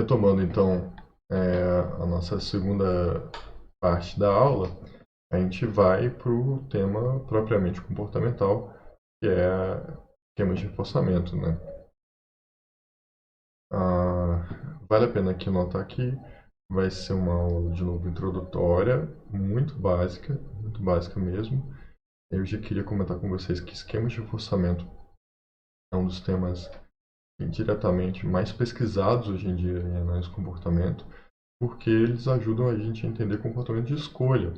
Retomando então a nossa segunda parte da aula, a gente vai para o tema propriamente comportamental, que é esquemas de reforçamento, né? Vale a pena aqui notar que vai ser uma aula de novo introdutória, muito básica mesmo. Eu já queria comentar com vocês que esquemas de reforçamento é um dos temas diretamente mais pesquisados hoje em dia em análise de comportamento, porque eles ajudam a gente a entender comportamento de escolha.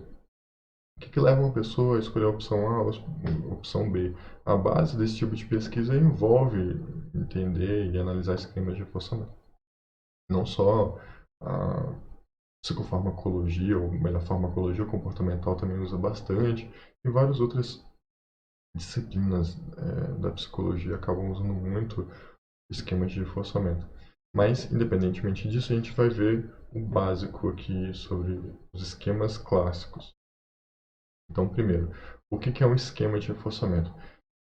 O que leva uma pessoa a escolher a opção A ou a opção B? A base desse tipo de pesquisa envolve entender e analisar esquemas de reforçamento. Não só a psicofarmacologia, ou melhor, farmacologia comportamental também usa bastante, e várias outras disciplinas da psicologia acabam usando muito esquemas de reforçamento. Mas, independentemente disso, a gente vai ver o básico aqui sobre os esquemas clássicos. Então, primeiro, o que é um esquema de reforçamento?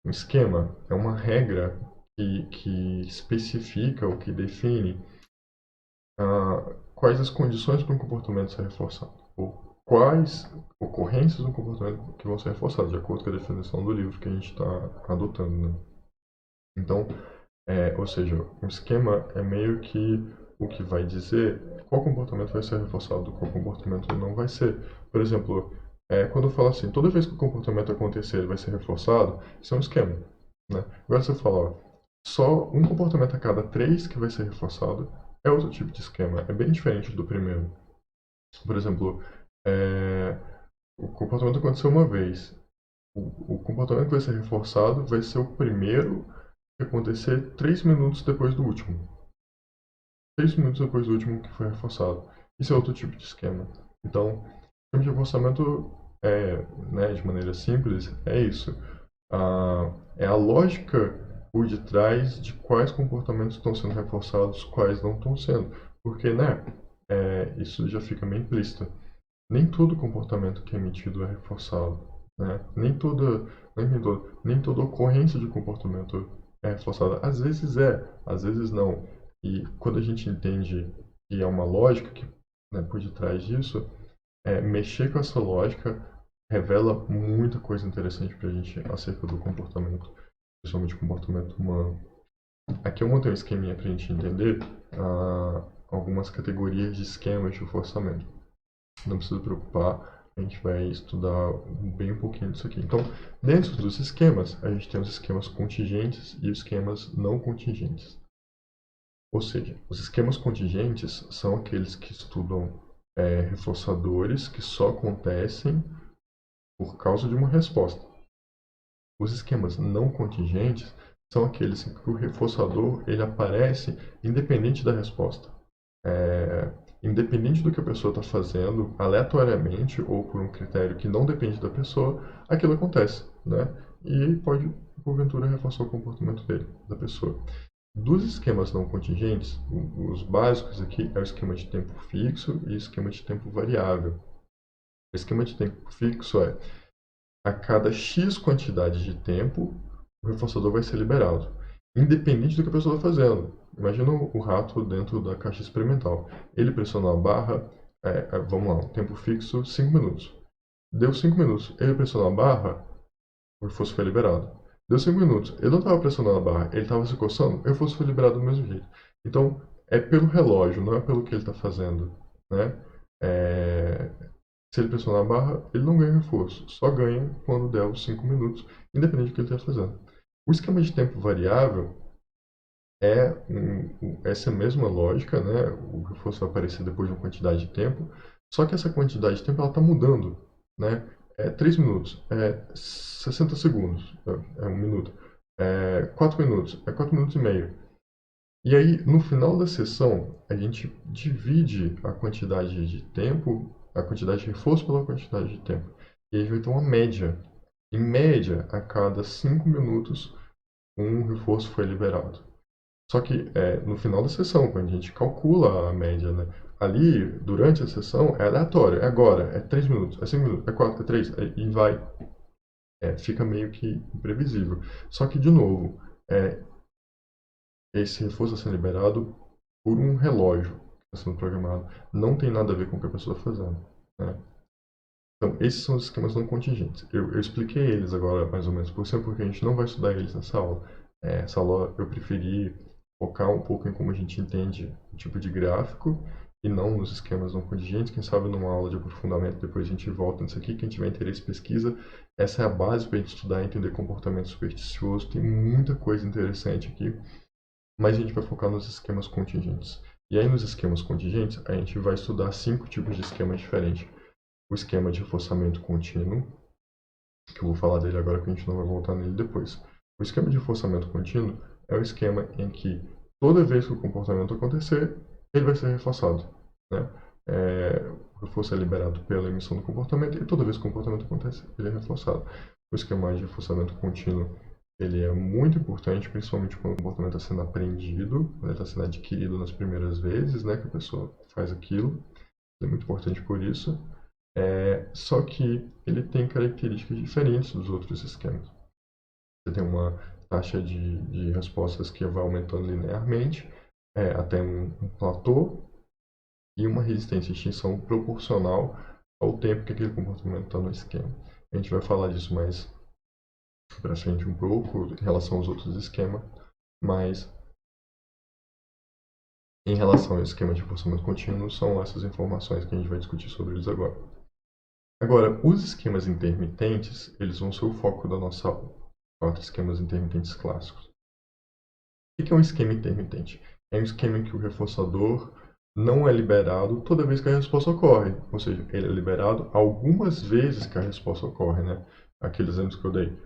Um esquema é uma regra que especifica ou que define quais as condições para um comportamento ser reforçado, ou quais ocorrências do comportamento que vão ser reforçadas, de acordo com a definição do livro que a gente está adotando. Né? Então, ou seja, um esquema é meio que o que vai dizer qual comportamento vai ser reforçado, qual comportamento não vai ser. Por exemplo, quando eu falo assim, toda vez que o comportamento acontecer, ele vai ser reforçado, isso é um esquema. Né? Agora você fala, ó, só um comportamento a cada três que vai ser reforçado, é outro tipo de esquema, é bem diferente do primeiro. Por exemplo, o comportamento aconteceu uma vez, o comportamento que vai ser reforçado vai ser o primeiro que acontecer 3 minutos depois do último. 3 minutos depois do último que foi reforçado. Isso é outro tipo de esquema. Então, esquema de reforçamento né, de maneira simples, é isso. É a lógica por detrás de quais comportamentos estão sendo reforçados, quais não estão sendo. Porque, né, isso já fica meio implícito. Nem todo comportamento que é emitido é reforçado. Né? Nem toda ocorrência de comportamento é reforçada. Às vezes é, às vezes não. E quando a gente entende que é uma lógica que, né, por detrás disso, mexer com essa lógica revela muita coisa interessante para a gente acerca do comportamento, principalmente o comportamento humano. Aqui eu montei um esqueminha para a gente entender algumas categorias de esquemas de reforçamento. Não precisa preocupar, a gente vai estudar bem um pouquinho disso aqui. Então, dentro dos esquemas, a gente tem os esquemas contingentes e os esquemas não contingentes. Ou seja, os esquemas contingentes são aqueles que estudam reforçadores que só acontecem por causa de uma resposta. Os esquemas não contingentes são aqueles em que o reforçador ele aparece independente da resposta. Independente do que a pessoa está fazendo, aleatoriamente ou por um critério que não depende da pessoa, aquilo acontece, né? E pode, porventura, reforçar o comportamento da pessoa. Dos esquemas não contingentes, os básicos aqui é o esquema de tempo fixo e o esquema de tempo variável. O esquema de tempo fixo é a cada X quantidade de tempo, o reforçador vai ser liberado, independente do que a pessoa está fazendo. Imagina o rato dentro da caixa experimental. Ele pressionou a barra, vamos lá, um tempo fixo, 5 minutos. Deu 5 minutos, ele pressionou a barra, o reforço foi liberado. Deu 5 minutos, ele não estava pressionando a barra, ele estava se coçando, o reforço foi liberado do mesmo jeito. Então, é pelo relógio, não é pelo que ele está fazendo. Né? É, Se ele pressionar a barra, ele não ganha reforço, só ganha quando der os 5 minutos, independente do que ele esteja fazendo. O esquema de tempo variável é essa mesma lógica, né? O reforço vai aparecer depois de uma quantidade de tempo, só que essa quantidade de tempo está mudando. Né? 3 minutos, 60 segundos, é 1 minuto. 4 minutos, 4 minutos e meio. E aí, no final da sessão, a gente divide a quantidade de tempo, a quantidade de reforço pela quantidade de tempo. E aí a gente vai ter uma média. Em média, a cada 5 minutos, um reforço foi liberado. Só que no final da sessão, quando a gente calcula a média, né? Ali, durante a sessão, é aleatório. É agora, é 3 minutos, é 5 minutos, é 4, é 3, e vai. Fica meio que imprevisível. Só que, de novo, esse reforço está sendo liberado por um relógio. está sendo programado, não tem nada a ver com o que a pessoa está fazendo, né? Então, esses são os esquemas não contingentes. Eu expliquei eles agora mais ou menos por cima, porque a gente não vai estudar eles nessa aula. Essa aula eu preferi focar um pouco em como a gente entende o tipo de gráfico e não nos esquemas não contingentes. Quem sabe numa aula de aprofundamento depois a gente volta nisso aqui. Quem tiver interesse, pesquisa. Essa é a base para a gente estudar e entender comportamento supersticioso. Tem muita coisa interessante aqui, mas a gente vai focar nos esquemas contingentes. E aí nos esquemas contingentes, a gente vai estudar 5 tipos de esquemas diferentes. O esquema de reforçamento contínuo, que eu vou falar dele agora, que a gente não vai voltar nele depois. O esquema de reforçamento contínuo é o esquema em que toda vez que o comportamento acontecer, ele vai ser reforçado, né? O reforço é liberado pela emissão do comportamento e toda vez que o comportamento acontece, ele é reforçado. O esquema de reforçamento contínuo ele é muito importante, principalmente quando o comportamento está sendo aprendido, quando ele está sendo adquirido nas primeiras vezes, né, que a pessoa faz aquilo. Ele é muito importante por isso. Só que ele tem características diferentes dos outros esquemas. Você tem uma taxa de respostas que vai aumentando linearmente, até um platô, e uma resistência de extinção proporcional ao tempo que aquele comportamento está no esquema. A gente vai falar disso mais para frente um pouco em relação aos outros esquemas, mas em relação ao esquema de reforçamento contínuo, são essas informações que a gente vai discutir sobre eles agora. Agora, os esquemas intermitentes, eles vão ser o foco da nossa aula. 4 esquemas intermitentes clássicos. O que é um esquema intermitente? É um esquema em que o reforçador não é liberado toda vez que a resposta ocorre. Ou seja, ele é liberado algumas vezes que a resposta ocorre, né? Aqueles exemplos que eu dei.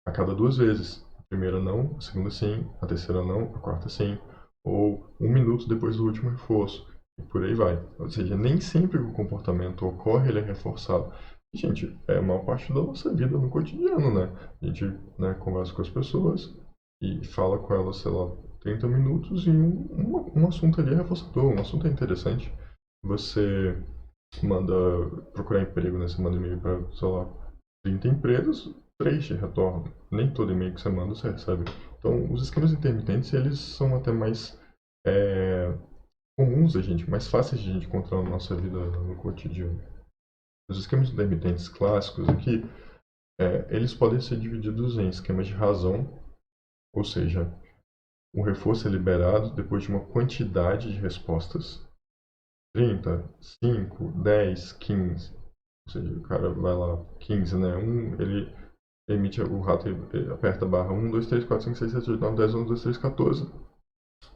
A cada 2 vezes. A primeira não, a segunda sim, a terceira não, a quarta sim. Ou 1 minuto depois do último reforço. E por aí vai. Ou seja, nem sempre que o comportamento ocorre, ele é reforçado. E, gente, é a maior parte da nossa vida no cotidiano, né? A gente, né, conversa com as pessoas e fala com elas, sei lá, 30 minutos e um assunto ali é reforçador, um assunto é interessante. Você manda procurar emprego, né? Você manda e-mail para, sei lá, 30 empresas, 3 te retornam. Nem todo e-mail que você manda você recebe. Então, os esquemas intermitentes, eles são até mais comuns da gente, mais fáceis de a gente encontrar na nossa vida no cotidiano. Os esquemas intermitentes clássicos aqui, eles podem ser divididos em esquemas de razão, ou seja, o reforço é liberado depois de uma quantidade de respostas, 30, 5, 10, 15, ou seja, o cara vai lá, 15, né, ele emite, o rato ele aperta a barra 1, 2, 3, 4, 5, 6, 7, 8, 9, 10, 11, 12, 13, 14,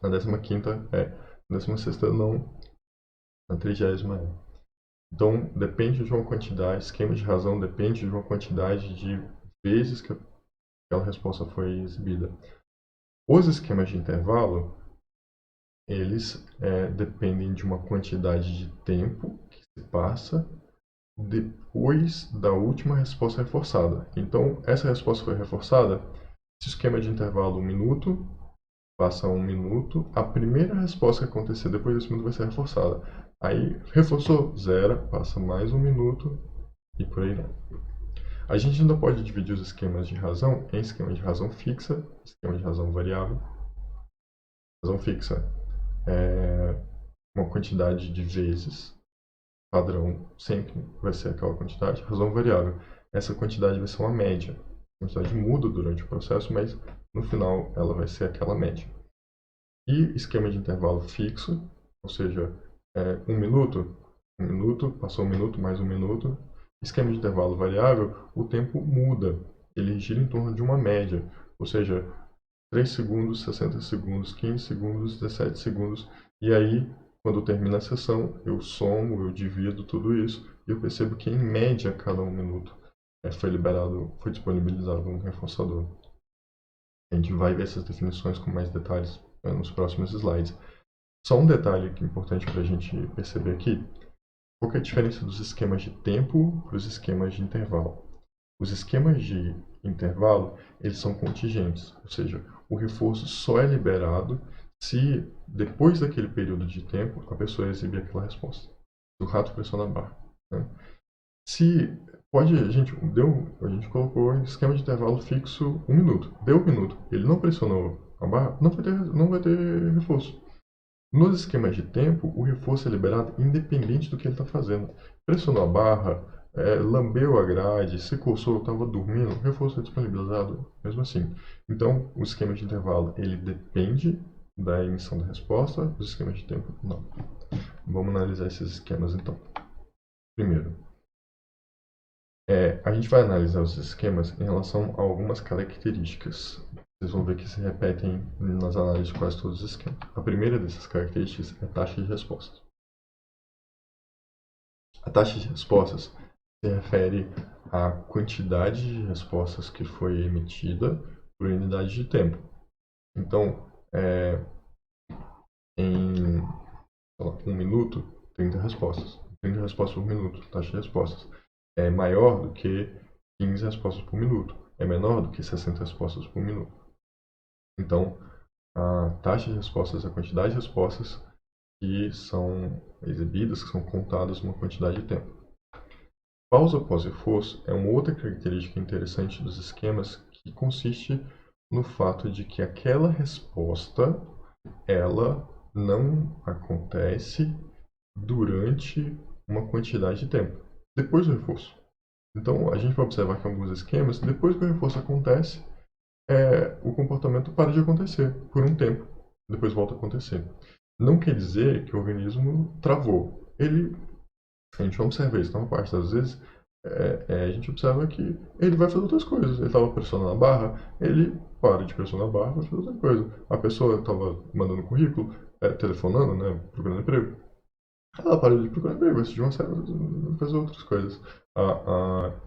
na 15ª na 16ª não, na 30ª é. Então, depende de uma quantidade, esquema de razão depende de uma quantidade de vezes que aquela resposta foi exibida. Os esquemas de intervalo, eles dependem de uma quantidade de tempo que se passa depois da última resposta reforçada. Então, essa resposta foi reforçada, se o esquema de intervalo 1 minuto, passa 1 minuto, a primeira resposta que acontecer depois desse minuto vai ser reforçada. Aí, reforçou, zera, passa mais 1 minuto e por aí vai. A gente ainda pode dividir os esquemas de razão em esquema de razão fixa, esquema de razão variável. Razão fixa é uma quantidade de vezes, padrão sempre vai ser aquela quantidade. Razão variável, essa quantidade vai ser uma média. A quantidade muda durante o processo, mas no final ela vai ser aquela média. E esquema de intervalo fixo, ou seja, 1 minuto, passou 1 minuto, mais 1 minuto. Esquema de intervalo variável, o tempo muda, ele gira em torno de uma média, ou seja, 3 segundos, 60 segundos, 15 segundos, 17 segundos, e aí, quando termina a sessão, eu somo, eu divido tudo isso, e eu percebo que, em média, a cada 1 minuto foi disponibilizado um reforçador. A gente vai ver essas definições com mais detalhes nos próximos slides. Só um detalhe que é importante para a gente perceber aqui, qual que é a diferença dos esquemas de tempo para os esquemas de intervalo? Os esquemas de intervalo, eles são contingentes, ou seja, o reforço só é liberado se, depois daquele período de tempo, a pessoa exibir aquela resposta. O rato pressiona a barra. Né? A gente colocou em esquema de intervalo fixo 1 minuto. Deu 1 minuto, ele não pressionou a barra, não vai ter reforço. Nos esquemas de tempo, o reforço é liberado independente do que ele está fazendo. Pressionou a barra, lambeu a grade, se coçou, estava dormindo, o reforço é disponibilizado mesmo assim. Então, o esquema de intervalo ele depende da emissão da resposta, dos esquemas de tempo não. Vamos analisar esses esquemas então. Primeiro, a gente vai analisar os esquemas em relação a algumas características. Vocês vão ver que se repetem nas análises de quase todos os esquemas. A primeira dessas características é a taxa de respostas. A taxa de respostas se refere à quantidade de respostas que foi emitida por unidade de tempo. Então, em um minuto, 30 respostas. 30 respostas por minuto, taxa de respostas. É maior do que 15 respostas por minuto. É menor do que 60 respostas por minuto. Então, a taxa de respostas é a quantidade de respostas que são exibidas, que são contadas numa quantidade de tempo. Pausa pós-reforço é uma outra característica interessante dos esquemas que consiste no fato de que aquela resposta ela não acontece durante uma quantidade de tempo, depois do reforço. Então, a gente vai observar que em alguns esquemas, depois que o reforço acontece, o comportamento para de acontecer por um tempo, depois volta a acontecer. Não quer dizer que o organismo travou. A gente observa isso, então, uma parte das vezes, a gente observa que ele vai fazer outras coisas. Ele estava pressionando a barra, ele para de pressionar a barra e vai fazer outra coisa. A pessoa estava mandando currículo, telefonando, né, procurando emprego. Ela para de procurar emprego, vai uma série, fazer outras coisas. A, a,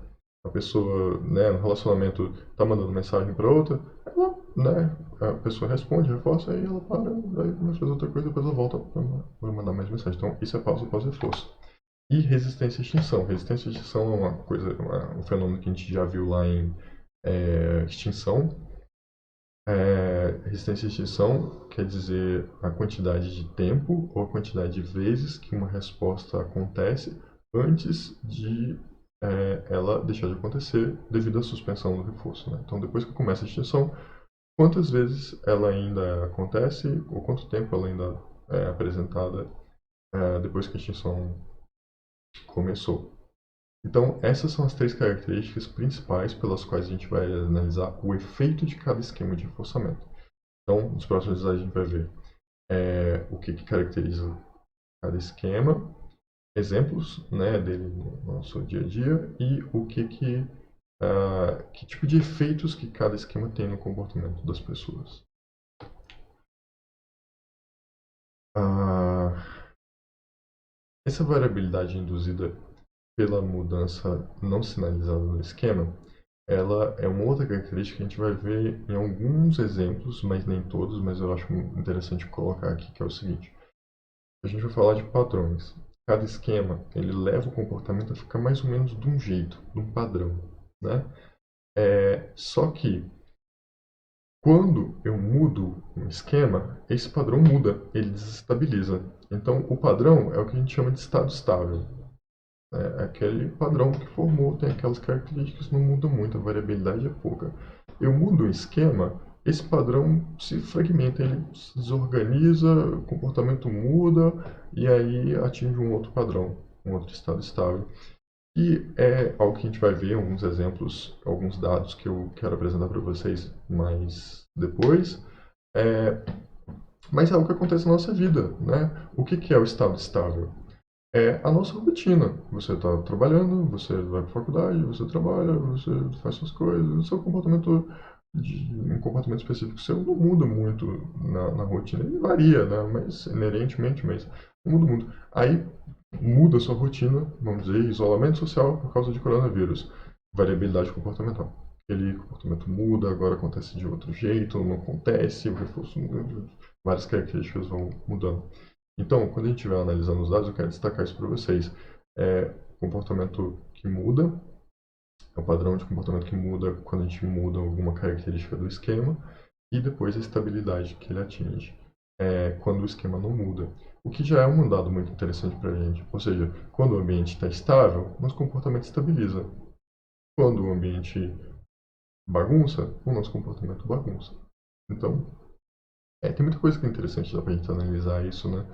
a pessoa, né, no relacionamento, está mandando mensagem para outra, ela, né, a pessoa responde, reforça, aí ela para, aí vai fazer outra coisa, depois ela volta para mandar mais mensagem. Então, isso é pausa pós-reforço. E resistência à extinção. Resistência à extinção é uma coisa, um fenômeno que a gente já viu lá em extinção. Resistência à extinção quer dizer a quantidade de tempo ou a quantidade de vezes que uma resposta acontece antes de ela deixar de acontecer devido à suspensão do reforço. Né? Então, depois que começa a extinção, quantas vezes ela ainda acontece ou quanto tempo ela ainda é apresentada depois que a extinção começou. Então, essas são as três características principais pelas quais a gente vai analisar o efeito de cada esquema de reforçamento. Então, nos próximos slides a gente vai ver o que caracteriza cada esquema, exemplos, né, dele no nosso dia a dia e o que tipo de efeitos que cada esquema tem no comportamento das pessoas. Essa variabilidade induzida pela mudança não sinalizada no esquema, ela é uma outra característica que a gente vai ver em alguns exemplos, mas nem todos, mas eu acho interessante colocar aqui, que é o seguinte. A gente vai falar de padrões. Cada esquema, ele leva o comportamento a ficar mais ou menos de um jeito, de um padrão, né? Só que, quando eu mudo um esquema, esse padrão muda, ele desestabiliza. Então, o padrão é o que a gente chama de estado estável. Aquele padrão que formou, tem aquelas características, não muda muito, a variabilidade é pouca. Eu mudo o esquema, esse padrão se fragmenta, ele se desorganiza, o comportamento muda e aí atinge um outro padrão, um outro estado estável. E é algo que a gente vai ver, alguns exemplos, alguns dados que eu quero apresentar para vocês mais depois. Mas é algo que acontece na nossa vida, né? O que é o estado estável? É a nossa rotina. Você está trabalhando, você vai para a faculdade, você trabalha, você faz suas coisas, o seu comportamento, um comportamento específico seu não muda muito na rotina. Ele varia, né? Mas inerentemente, mas não muda muito. Aí muda a sua rotina, vamos dizer, isolamento social por causa de coronavírus, variabilidade comportamental. Aquele comportamento muda, agora acontece de outro jeito, não acontece, o reforço muda, várias características vão mudando. Então, quando a gente estiver analisando os dados, eu quero destacar isso para vocês. Comportamento que muda, é o padrão de comportamento que muda quando a gente muda alguma característica do esquema, e depois a estabilidade que ele atinge quando o esquema não muda. O que já é um dado muito interessante para a gente. Ou seja, quando o ambiente está estável, nosso comportamento estabiliza. Quando o ambiente bagunça, o nosso comportamento bagunça. Então, Tem muita coisa que é interessante dá pra gente analisar isso, né?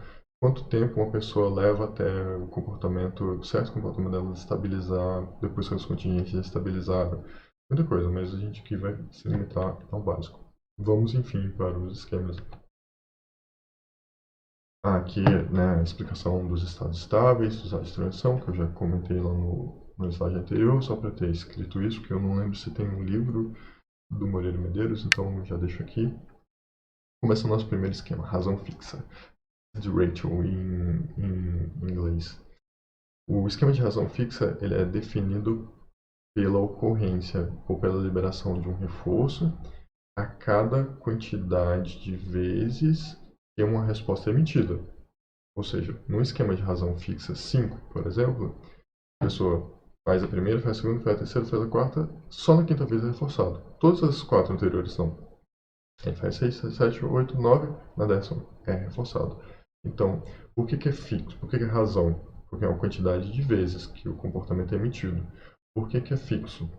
Quanto tempo uma pessoa leva até o comportamento, certo comportamento dela estabilizar, depois que as contingências estabilizaram. Muita coisa, mas a gente aqui vai se limitar ao básico. Vamos, enfim, para os esquemas. Aqui, né, a explicação dos estados estáveis, dos estados de transição, que eu já comentei lá no slide anterior, só para ter escrito isso, que eu não lembro se tem um livro do Moreira Medeiros, então já deixo aqui. Começa o nosso primeiro esquema, razão fixa, de Rachel em inglês. O esquema de razão fixa ele é definido pela ocorrência ou pela liberação de um reforço a cada quantidade de vezes que uma resposta é emitida. Ou seja, no esquema de razão fixa 5, por exemplo, a pessoa faz a primeira, faz a segunda, faz a terceira, faz a quarta, só na quinta vez é reforçado. Todas as quatro anteriores não. Aí faz 6, 7, 8, 9, na décima é reforçado. Então, por que é fixo? Por que é razão? Porque é uma quantidade de vezes que o comportamento é emitido. Por que é fixo?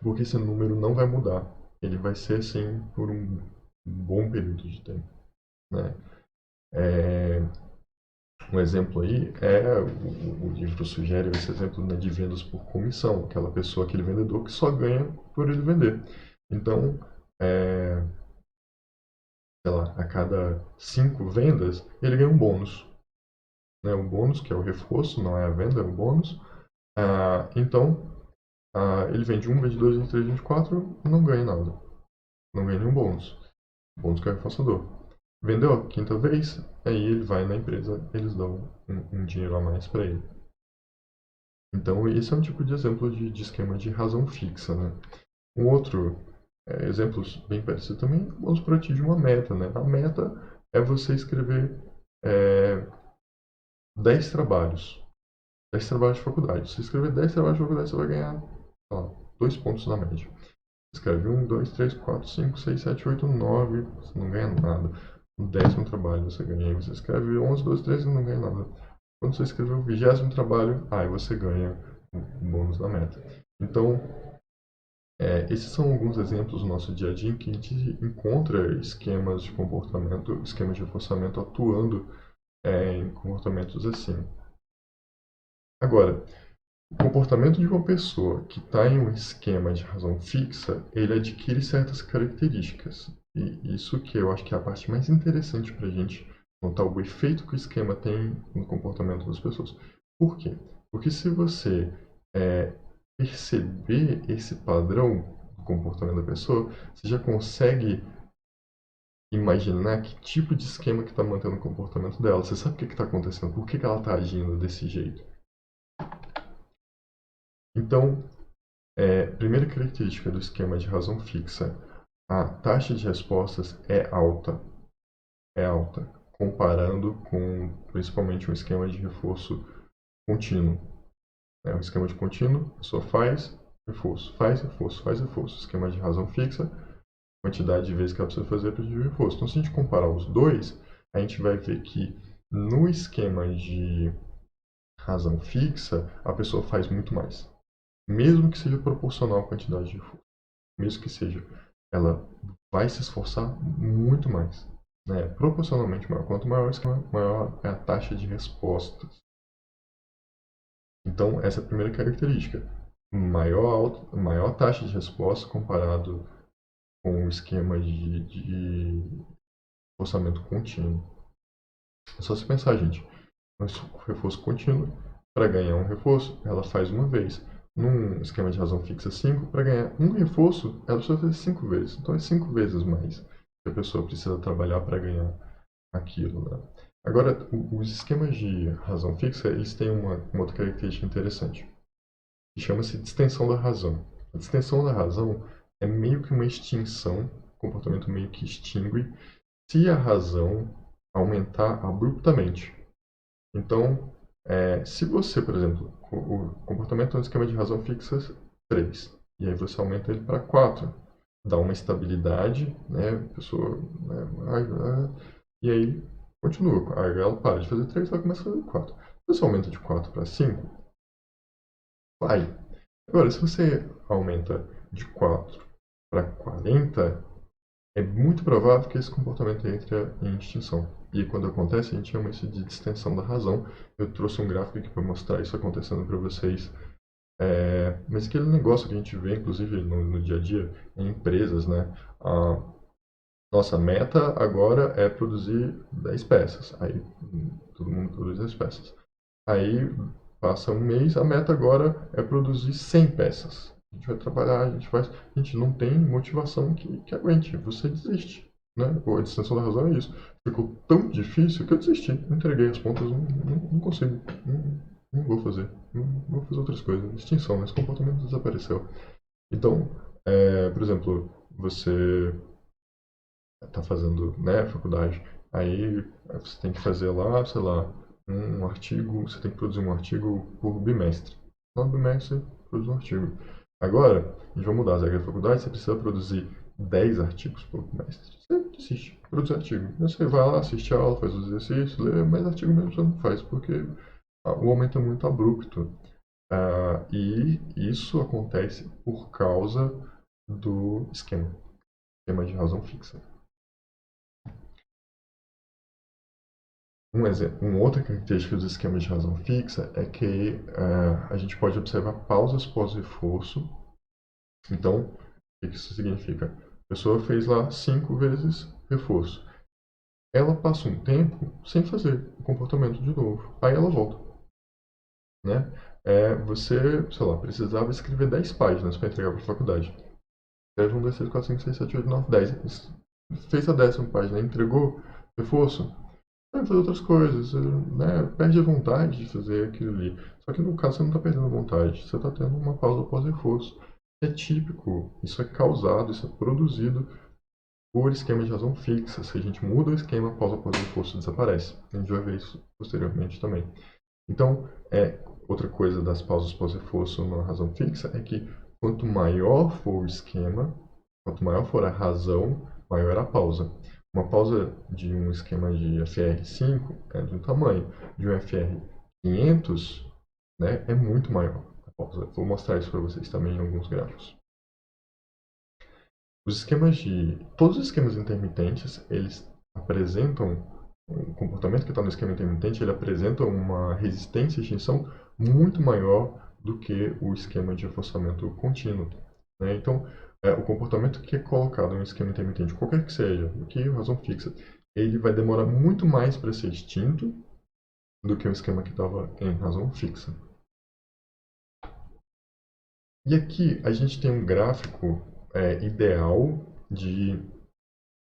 Porque esse número não vai mudar. Ele vai ser assim por um bom período de tempo. Né? Um exemplo aí o livro sugere esse exemplo, né, de vendas por comissão, aquela pessoa, aquele vendedor que só ganha por ele vender. Então, é, sei lá, a cada 5 vendas, ele ganha um bônus. Né? O bônus, que é o reforço, não é a venda, é o bônus. Então, ele vende 1, vende 2, vende 3, vende 4, não ganha nada. Não ganha nenhum bônus. O bônus que é o reforçador. Vendeu a quinta vez, aí ele vai na empresa, eles dão um dinheiro a mais para ele. Então, esse é um tipo de exemplo de esquema de razão fixa, né? Um outro exemplo bem parecido também, vamos partir de uma meta, né? A meta é você escrever é, 10 trabalhos. 10 trabalhos de faculdade. Se escrever 10 trabalhos de faculdade, você vai ganhar, sei lá, 2 pontos na média. Escreve 1, 2, 3, 4, 5, 6, 7, 8, 9, você não ganha nada. No 10º trabalho você ganha. Aí você escreve 11, 12, 13 e não ganha nada. Quando você escrever o 20º trabalho, aí você ganha um bônus na meta. Então, esses são alguns exemplos do nosso dia a dia em que a gente encontra esquemas de comportamento, esquemas de reforçamento atuando em comportamentos assim. Agora, o comportamento de uma pessoa que está em um esquema de razão fixa, ele adquire certas características. E isso que eu acho que é a parte mais interessante para a gente notar o efeito que o esquema tem no comportamento das pessoas. Por quê? Porque se você perceber esse padrão do comportamento da pessoa, você já consegue imaginar que tipo de esquema que está mantendo o comportamento dela. Você sabe o que está acontecendo, por que ela está agindo desse jeito. Então, primeira característica do esquema de razão fixa, a taxa de respostas é alta, comparando com principalmente um esquema de reforço contínuo. Um esquema de contínuo, a pessoa faz reforço, faz reforço, faz reforço. Esquema de razão fixa, quantidade de vezes que ela precisa fazer para o reforço. Então, se a gente comparar os dois, a gente vai ver que no esquema de razão fixa, a pessoa faz muito mais. Mesmo que seja proporcional à quantidade de reforço. Mesmo que seja, ela vai se esforçar muito mais. Né? Proporcionalmente maior. Quanto maior o esquema, maior é a taxa de respostas. Então, essa é a primeira característica. Maior taxa de resposta comparado com o esquema de reforçamento contínuo. É só se pensar, gente. Um reforço contínuo, para ganhar um reforço, ela faz uma vez. Num esquema de razão fixa 5, para ganhar um reforço, ela precisa fazer 5 vezes. Então é 5 vezes mais que a pessoa precisa trabalhar para ganhar aquilo. Né? Agora, os esquemas de razão fixa, eles têm uma outra característica interessante, que chama-se distensão da razão. A distensão da razão é meio que uma extinção, o comportamento meio que extingue, se a razão aumentar abruptamente. Então, se você, por exemplo, o comportamento é um esquema de razão fixa 3, e aí você aumenta ele para 4, dá uma estabilidade, né, a pessoa, né, e aí continua. Aí ela para de fazer 3, ela começa a fazer 4. Se você aumenta de 4 para 5, vai. Agora, se você aumenta de 4 para 40, é muito provável que esse comportamento entre em extinção. E quando acontece, a gente chama isso de distensão da razão. Eu trouxe um gráfico aqui para mostrar isso acontecendo para vocês. Mas aquele negócio que a gente vê, inclusive, no dia a dia, em empresas, né? A nossa meta agora é produzir 10 peças. Aí todo mundo produz 10 peças. Aí passa um mês, a meta agora é produzir 100 peças. A gente vai trabalhar, a gente não tem motivação que aguente, você desiste. Né? A distensão da razão é isso. Ficou tão difícil que eu desisti. Entreguei as pontas, não consigo. Não vou fazer. Não vou fazer outras coisas. Extinção, né? Esse comportamento desapareceu. Então, por exemplo, você está fazendo, né, faculdade, aí você tem que fazer lá, sei lá, um artigo, você tem que produzir um artigo por bimestre. No bimestre, produz um artigo. Agora, a gente vai mudar as regras da faculdade, você precisa produzir 10 artigos por bimestre. Você desiste, produz artigo. Aí você vai lá, assiste a aula, faz os exercícios, lê, mas artigo mesmo você não faz, porque o aumento é muito abrupto. E isso acontece por causa do esquema de razão fixa. Uma outra característica dos esquemas de razão fixa é que a gente pode observar pausas pós-reforço. Então, o que isso significa? A pessoa fez lá 5 vezes reforço. Ela passa um tempo sem fazer o comportamento de novo. Aí ela volta. Né? Você, sei lá, precisava escrever 10 páginas para entregar para a faculdade. Escreve 1, 2, 3, 4, 5, 6, 7, 8, 9, 10. Fez a 10ª página, entregou reforço, vai fazer outras coisas, né? Perde a vontade de fazer aquilo ali. Só que no caso você não está perdendo a vontade, você está tendo uma pausa pós-reforço. É típico, isso é causado, isso é produzido por esquema de razão fixa. Se a gente muda o esquema, a pausa pós-reforço desaparece. A gente vai ver isso posteriormente também. Então, outra coisa das pausas pós-reforço na razão fixa é que quanto maior for o esquema, quanto maior for a razão, maior a pausa. Uma pausa de um esquema de FR5 é de um tamanho, de um FR500, né, é muito maior a pausa. Vou mostrar isso para vocês também em alguns gráficos. Todos os esquemas intermitentes, eles apresentam o comportamento que está no esquema intermitente, ele apresenta uma resistência à extinção muito maior do que o esquema de reforçamento contínuo. Né? Então, o comportamento que é colocado em um esquema intermitente, qualquer que seja, do que razão fixa, ele vai demorar muito mais para ser extinto do que um esquema que estava em razão fixa. E aqui a gente tem um gráfico ideal de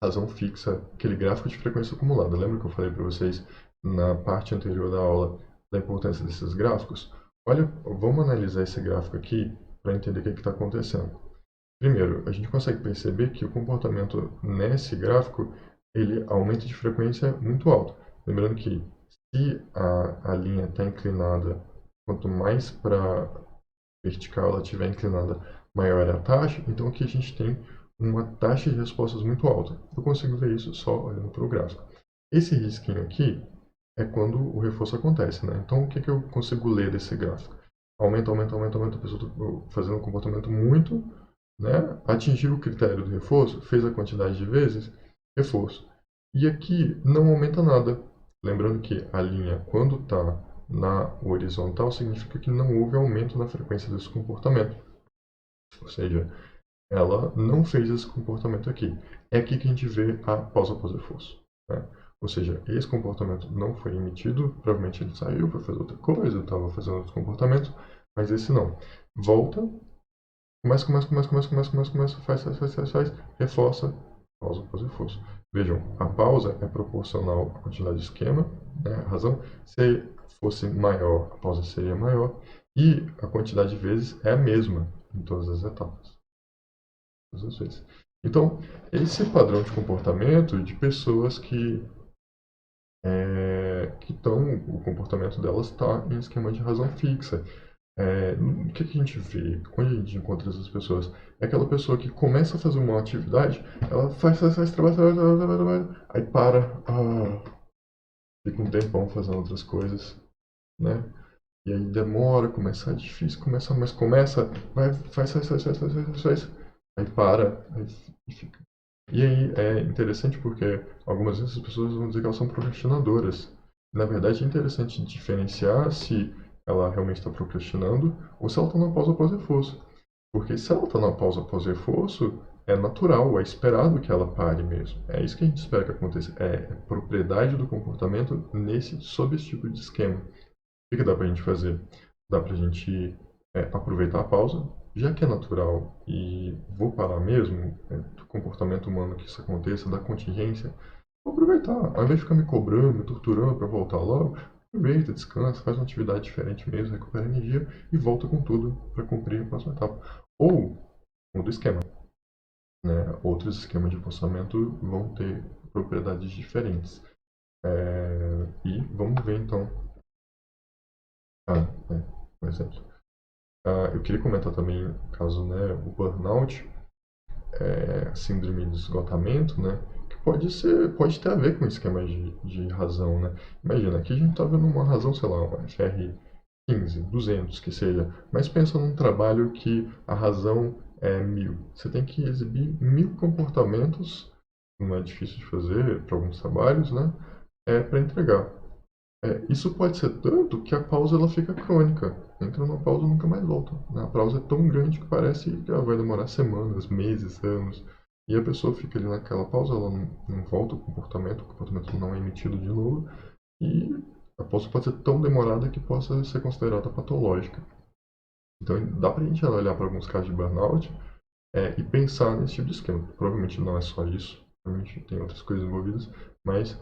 razão fixa, aquele gráfico de frequência acumulada. Lembra que eu falei para vocês na parte anterior da aula da importância desses gráficos? Olha, vamos analisar esse gráfico aqui para entender o que está acontecendo. Primeiro, a gente consegue perceber que o comportamento nesse gráfico ele aumenta de frequência muito alto. Lembrando que se a linha está inclinada, quanto mais para vertical ela estiver inclinada, maior é a taxa. Então aqui a gente tem uma taxa de respostas muito alta. Eu consigo ver isso só olhando para o gráfico. Esse risquinho aqui é quando o reforço acontece, né? Então o que, que eu consigo ler desse gráfico? Aumenta, aumenta, aumenta, aumenta, a pessoa está fazendo um comportamento muito, né? Atingiu o critério do reforço, fez a quantidade de vezes, reforço. E aqui não aumenta nada. Lembrando que a linha, quando está na horizontal, significa que não houve aumento na frequência desse comportamento. Ou seja, ela não fez esse comportamento aqui. É aqui que a gente vê a pausa pós-reforço. Né? Ou seja, esse comportamento não foi emitido, provavelmente ele saiu para fazer outra coisa, estava fazendo outros comportamentos, mas esse não. Volta, começa, faz, reforça, pausa pós-reforço. Vejam, a pausa é proporcional à quantidade de esquema, né? A razão, se fosse maior, a pausa seria maior, e a quantidade de vezes é a mesma em todas as etapas. Todas as vezes. Então, esse padrão de comportamento de pessoas que estão, o comportamento delas está em esquema de razão fixa. O que a gente vê quando a gente encontra essas pessoas? É aquela pessoa que começa a fazer uma atividade, ela faz trabalha, aí para, fica um tempão fazendo outras coisas, né? E aí demora, começa difícil, mas começa, vai, faz, aí para, aí fica. E aí é interessante porque algumas vezes as pessoas vão dizer que elas são procrastinadoras. Na verdade, é interessante diferenciar se ela realmente está procrastinando ou se ela está na pausa pós-reforço. Porque se ela está na pausa pós-reforço, é natural, é esperado que ela pare mesmo. É isso que a gente espera que aconteça. É propriedade do comportamento sob esse tipo de esquema. O que dá para a gente fazer? Dá para a gente aproveitar a pausa, já que é natural e vou parar mesmo, do comportamento humano que isso aconteça, da contingência, vou aproveitar. Ao invés de ficar me cobrando, me torturando para voltar logo, aproveita, descansa, faz uma atividade diferente mesmo, recupera energia e volta com tudo para cumprir a próxima etapa. Ou muda o esquema. Né? Outros esquemas de funcionamento vão ter propriedades diferentes. E vamos ver então. Por exemplo. Eu queria comentar também, caso né, o burnout, síndrome de esgotamento, né, que pode ter a ver com esquemas de razão, né. Imagina, aqui a gente está vendo uma razão, sei lá, uma FR15, 200, que seja, mas pensa num trabalho que a razão é 1000. Você tem que exibir 1000 comportamentos, não é difícil de fazer para alguns trabalhos, né, para entregar. Isso pode ser tanto que a pausa ela fica crônica. Entra numa pausa e nunca mais volta. Né? A pausa é tão grande que parece que ela vai demorar semanas, meses, anos. E a pessoa fica ali naquela pausa, ela não volta o comportamento não é emitido de novo. E a pausa pode ser tão demorada que possa ser considerada patológica. Então dá pra gente olhar para alguns casos de burnout e pensar nesse tipo de esquema. Provavelmente não é só isso, provavelmente tem outras coisas envolvidas, mas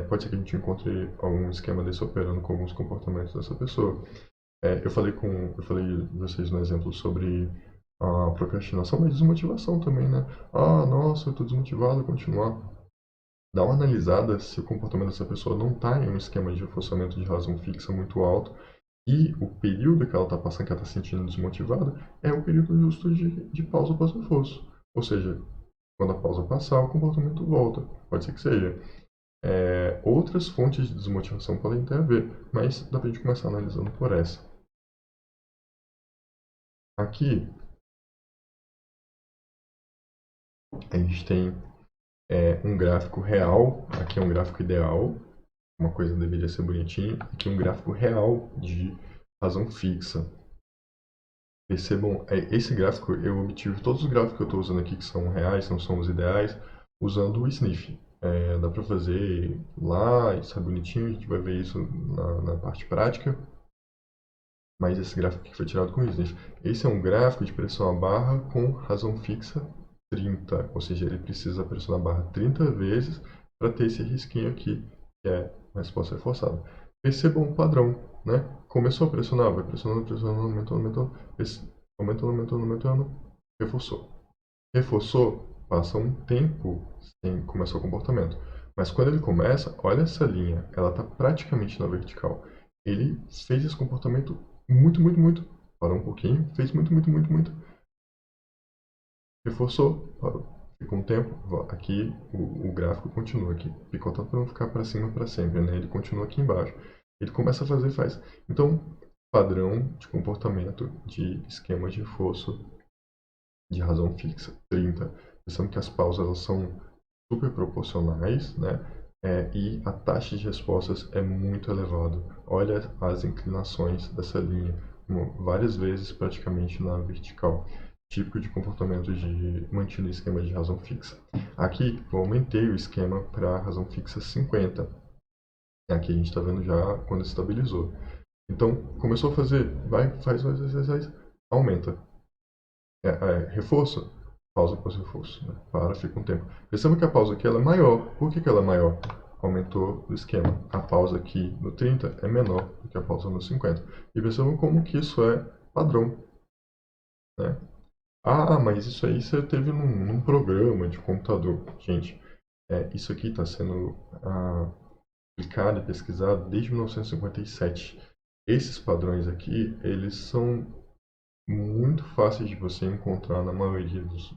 pode ser que a gente encontre algum esquema desse operando com alguns comportamentos dessa pessoa. Eu falei vocês no exemplo sobre a procrastinação, mas desmotivação também, né? Ah, nossa, eu estou desmotivado a continuar. Dá uma analisada se o comportamento dessa pessoa não está em um esquema de reforçamento de razão fixa muito alto e o período que ela está passando, que ela está se sentindo desmotivada, é o período justo de pausa pós-reforço. Ou seja, quando a pausa passar, o comportamento volta. Pode ser que seja. Outras fontes de desmotivação podem ter a ver, mas dá pra gente começar analisando por essa. Aqui, a gente tem um gráfico real, aqui é um gráfico ideal, uma coisa deveria ser bonitinha, aqui é um gráfico real de razão fixa. Percebam, esse gráfico, eu obtive todos os gráficos que eu estou usando aqui, que são reais, não são os ideais, usando o Sniff. Dá para fazer lá, isso é bonitinho, a gente vai ver isso na parte prática. Mas esse gráfico aqui foi tirado com o Sniff. Esse é um gráfico de pressão à barra com razão fixa 30, ou seja, ele precisa pressionar a barra 30 vezes para ter esse risquinho aqui, que é a resposta reforçada. Percebam um padrão, né? Começou a pressionar, vai pressionando, pressionando, aumentando, aumentando, aumentando, aumentando, reforçou. Reforçou, passa um tempo sem começar o comportamento. Mas quando ele começa, olha essa linha, ela está praticamente na vertical. Ele fez esse comportamento muito, muito, muito. Parou um pouquinho, fez muito, muito, muito, muito. Reforçou, parou. Ficou um tempo, aqui o gráfico continua aqui. Picotando para não ficar para cima para sempre, né? Ele continua aqui embaixo. Ele começa a fazer, faz. Então, padrão de comportamento de esquema de reforço de razão fixa, 30. Pensando que as pausas elas são super proporcionais, né? E a taxa de respostas é muito elevada. Olha as inclinações dessa linha, várias vezes praticamente na vertical. Típico de comportamento de mantido em esquema de razão fixa. Aqui eu aumentei o esquema para razão fixa 50. Aqui a gente está vendo já quando estabilizou. Então, começou a fazer, vai, faz, aumenta. Reforço, pausa após reforço. Né? Para, fica um tempo. Perceba que a pausa aqui ela é maior. Por que ela é maior? Aumentou o esquema. A pausa aqui no 30 é menor do que a pausa no 50. E percebam como que isso é padrão. Né? Ah, mas isso aí você teve num programa de computador. Gente, isso aqui está sendo aplicado e pesquisado desde 1957. Esses padrões aqui, eles são muito fáceis de você encontrar na maioria dos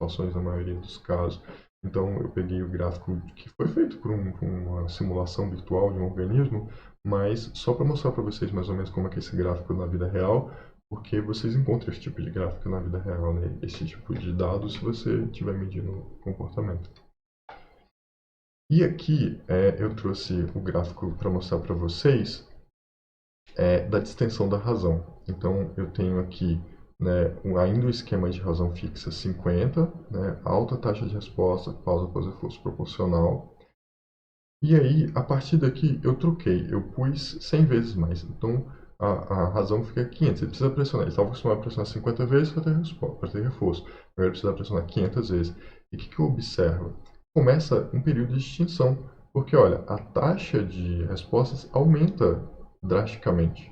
situações, na maioria dos casos. Então, eu peguei o gráfico que foi feito por uma simulação virtual de um organismo, mas só para mostrar para vocês mais ou menos como é que é esse gráfico na vida real, porque vocês encontram esse tipo de gráfico na vida real, né? Esse tipo de dados se você estiver medindo o comportamento. E aqui eu trouxe o gráfico para mostrar para vocês da distensão da razão. Então, eu tenho aqui ainda o esquema de razão fixa 50, né, alta taxa de resposta, pausa após reforço proporcional. E aí, a partir daqui, eu troquei, eu pus 100 vezes mais. Então, a razão fica 500. Ele precisa pressionar. Ele estava acostumado a pressionar 50 vezes para ter reforço. Agora ele precisa pressionar 500 vezes. E o que eu observo? Começa um período de extinção. Porque, olha, a taxa de respostas aumenta drasticamente,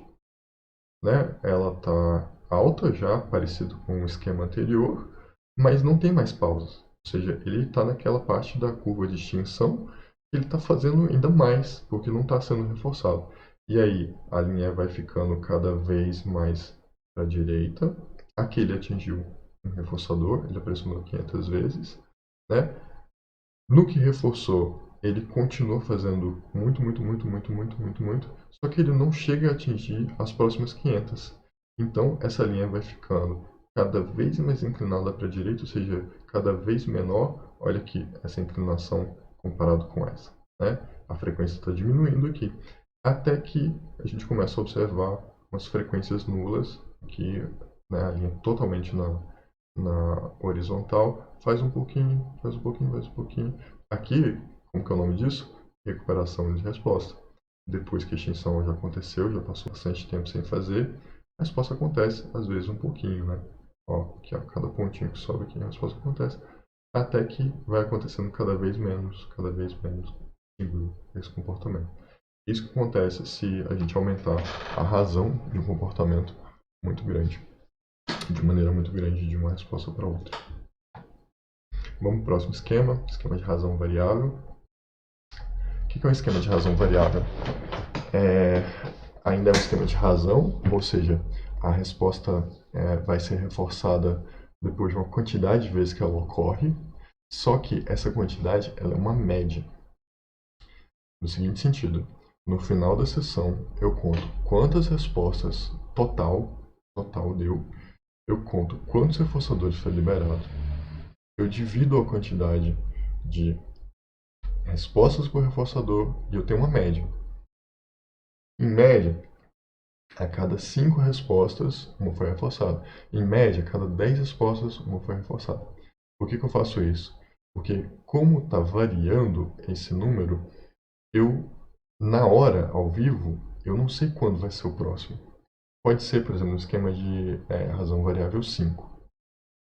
né? Ela está alta já, parecido com o esquema anterior, mas não tem mais pausas. Ou seja, ele está naquela parte da curva de extinção, ele está fazendo ainda mais, porque não está sendo reforçado. E aí a linha vai ficando cada vez mais para a direita. Aqui ele atingiu um reforçador, ele pressionou 500 vezes, né? No que reforçou, ele continua fazendo muito, muito, muito, muito, muito, muito, muito, só que ele não chega a atingir as próximas 500. Então, essa linha vai ficando cada vez mais inclinada para a direita, ou seja, cada vez menor. Olha aqui essa inclinação comparado com essa, né? A frequência está diminuindo aqui, até que a gente começa a observar umas frequências nulas, que a linha totalmente na horizontal, faz um pouquinho, faz um pouquinho, faz um pouquinho. Aqui, como que é o nome disso? Recuperação de resposta. Depois que a extinção já aconteceu, já passou bastante tempo sem fazer, a resposta acontece, às vezes um pouquinho, né? Ó, aqui, ó, cada pontinho que sobe aqui, a resposta acontece, até que vai acontecendo cada vez menos esse comportamento. Isso que acontece se a gente aumentar a razão de um comportamento muito grande, de maneira muito grande, de uma resposta para outra. Vamos para o próximo esquema, esquema de razão variável. O que é um esquema de razão variável? Ainda é um esquema de razão, ou seja, a resposta vai ser reforçada depois de uma quantidade de vezes que ela ocorre, só que essa quantidade ela é uma média. No seguinte sentido, no final da sessão eu conto quantas respostas total deu, eu conto quantos reforçadores foi liberado, eu divido a quantidade de respostas por reforçador e eu tenho uma média. Em média, a cada 5 respostas, uma foi reforçada. Em média, a cada 10 respostas, uma foi reforçada. Por que eu faço isso? Porque como está variando esse número, eu, na hora, ao vivo, eu não sei quando vai ser o próximo. Pode ser, por exemplo, no esquema de razão variável 5.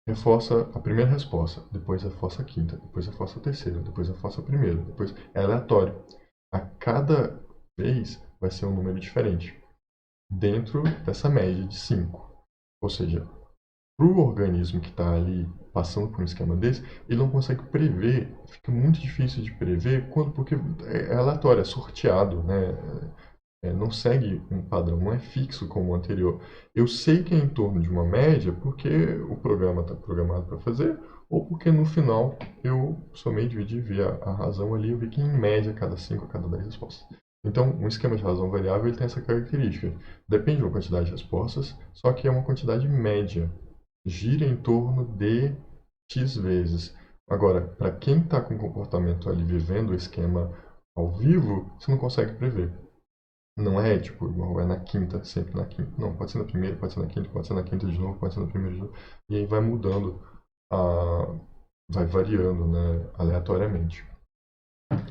Reforça a primeira resposta, depois reforça a quinta, depois reforça a terceira, depois reforça a primeira, depois é aleatório. A cada vez vai ser um número diferente, dentro dessa média de 5. Ou seja, para o organismo que está ali passando por um esquema desse, ele não consegue prever, fica muito difícil de prever, porque é aleatório, é sorteado, né? Não segue um padrão, não é fixo como o anterior. Eu sei que é em torno de uma média porque o programa está programado para fazer, ou porque no final eu somei, dividi, vi a razão ali, eu vi que em média cada 5 a cada 10 respostas. Então, um esquema de razão variável ele tem essa característica. Depende de uma quantidade de respostas, só que é uma quantidade média. Gira em torno de X vezes. Agora, para quem está com o comportamento ali vivendo o esquema ao vivo, você não consegue prever. Não é tipo igual é na quinta, sempre na quinta. Não, pode ser na primeira, pode ser na quinta, pode ser na quinta de novo, pode ser na primeira de novo. E aí vai mudando, vai variando, né, aleatoriamente.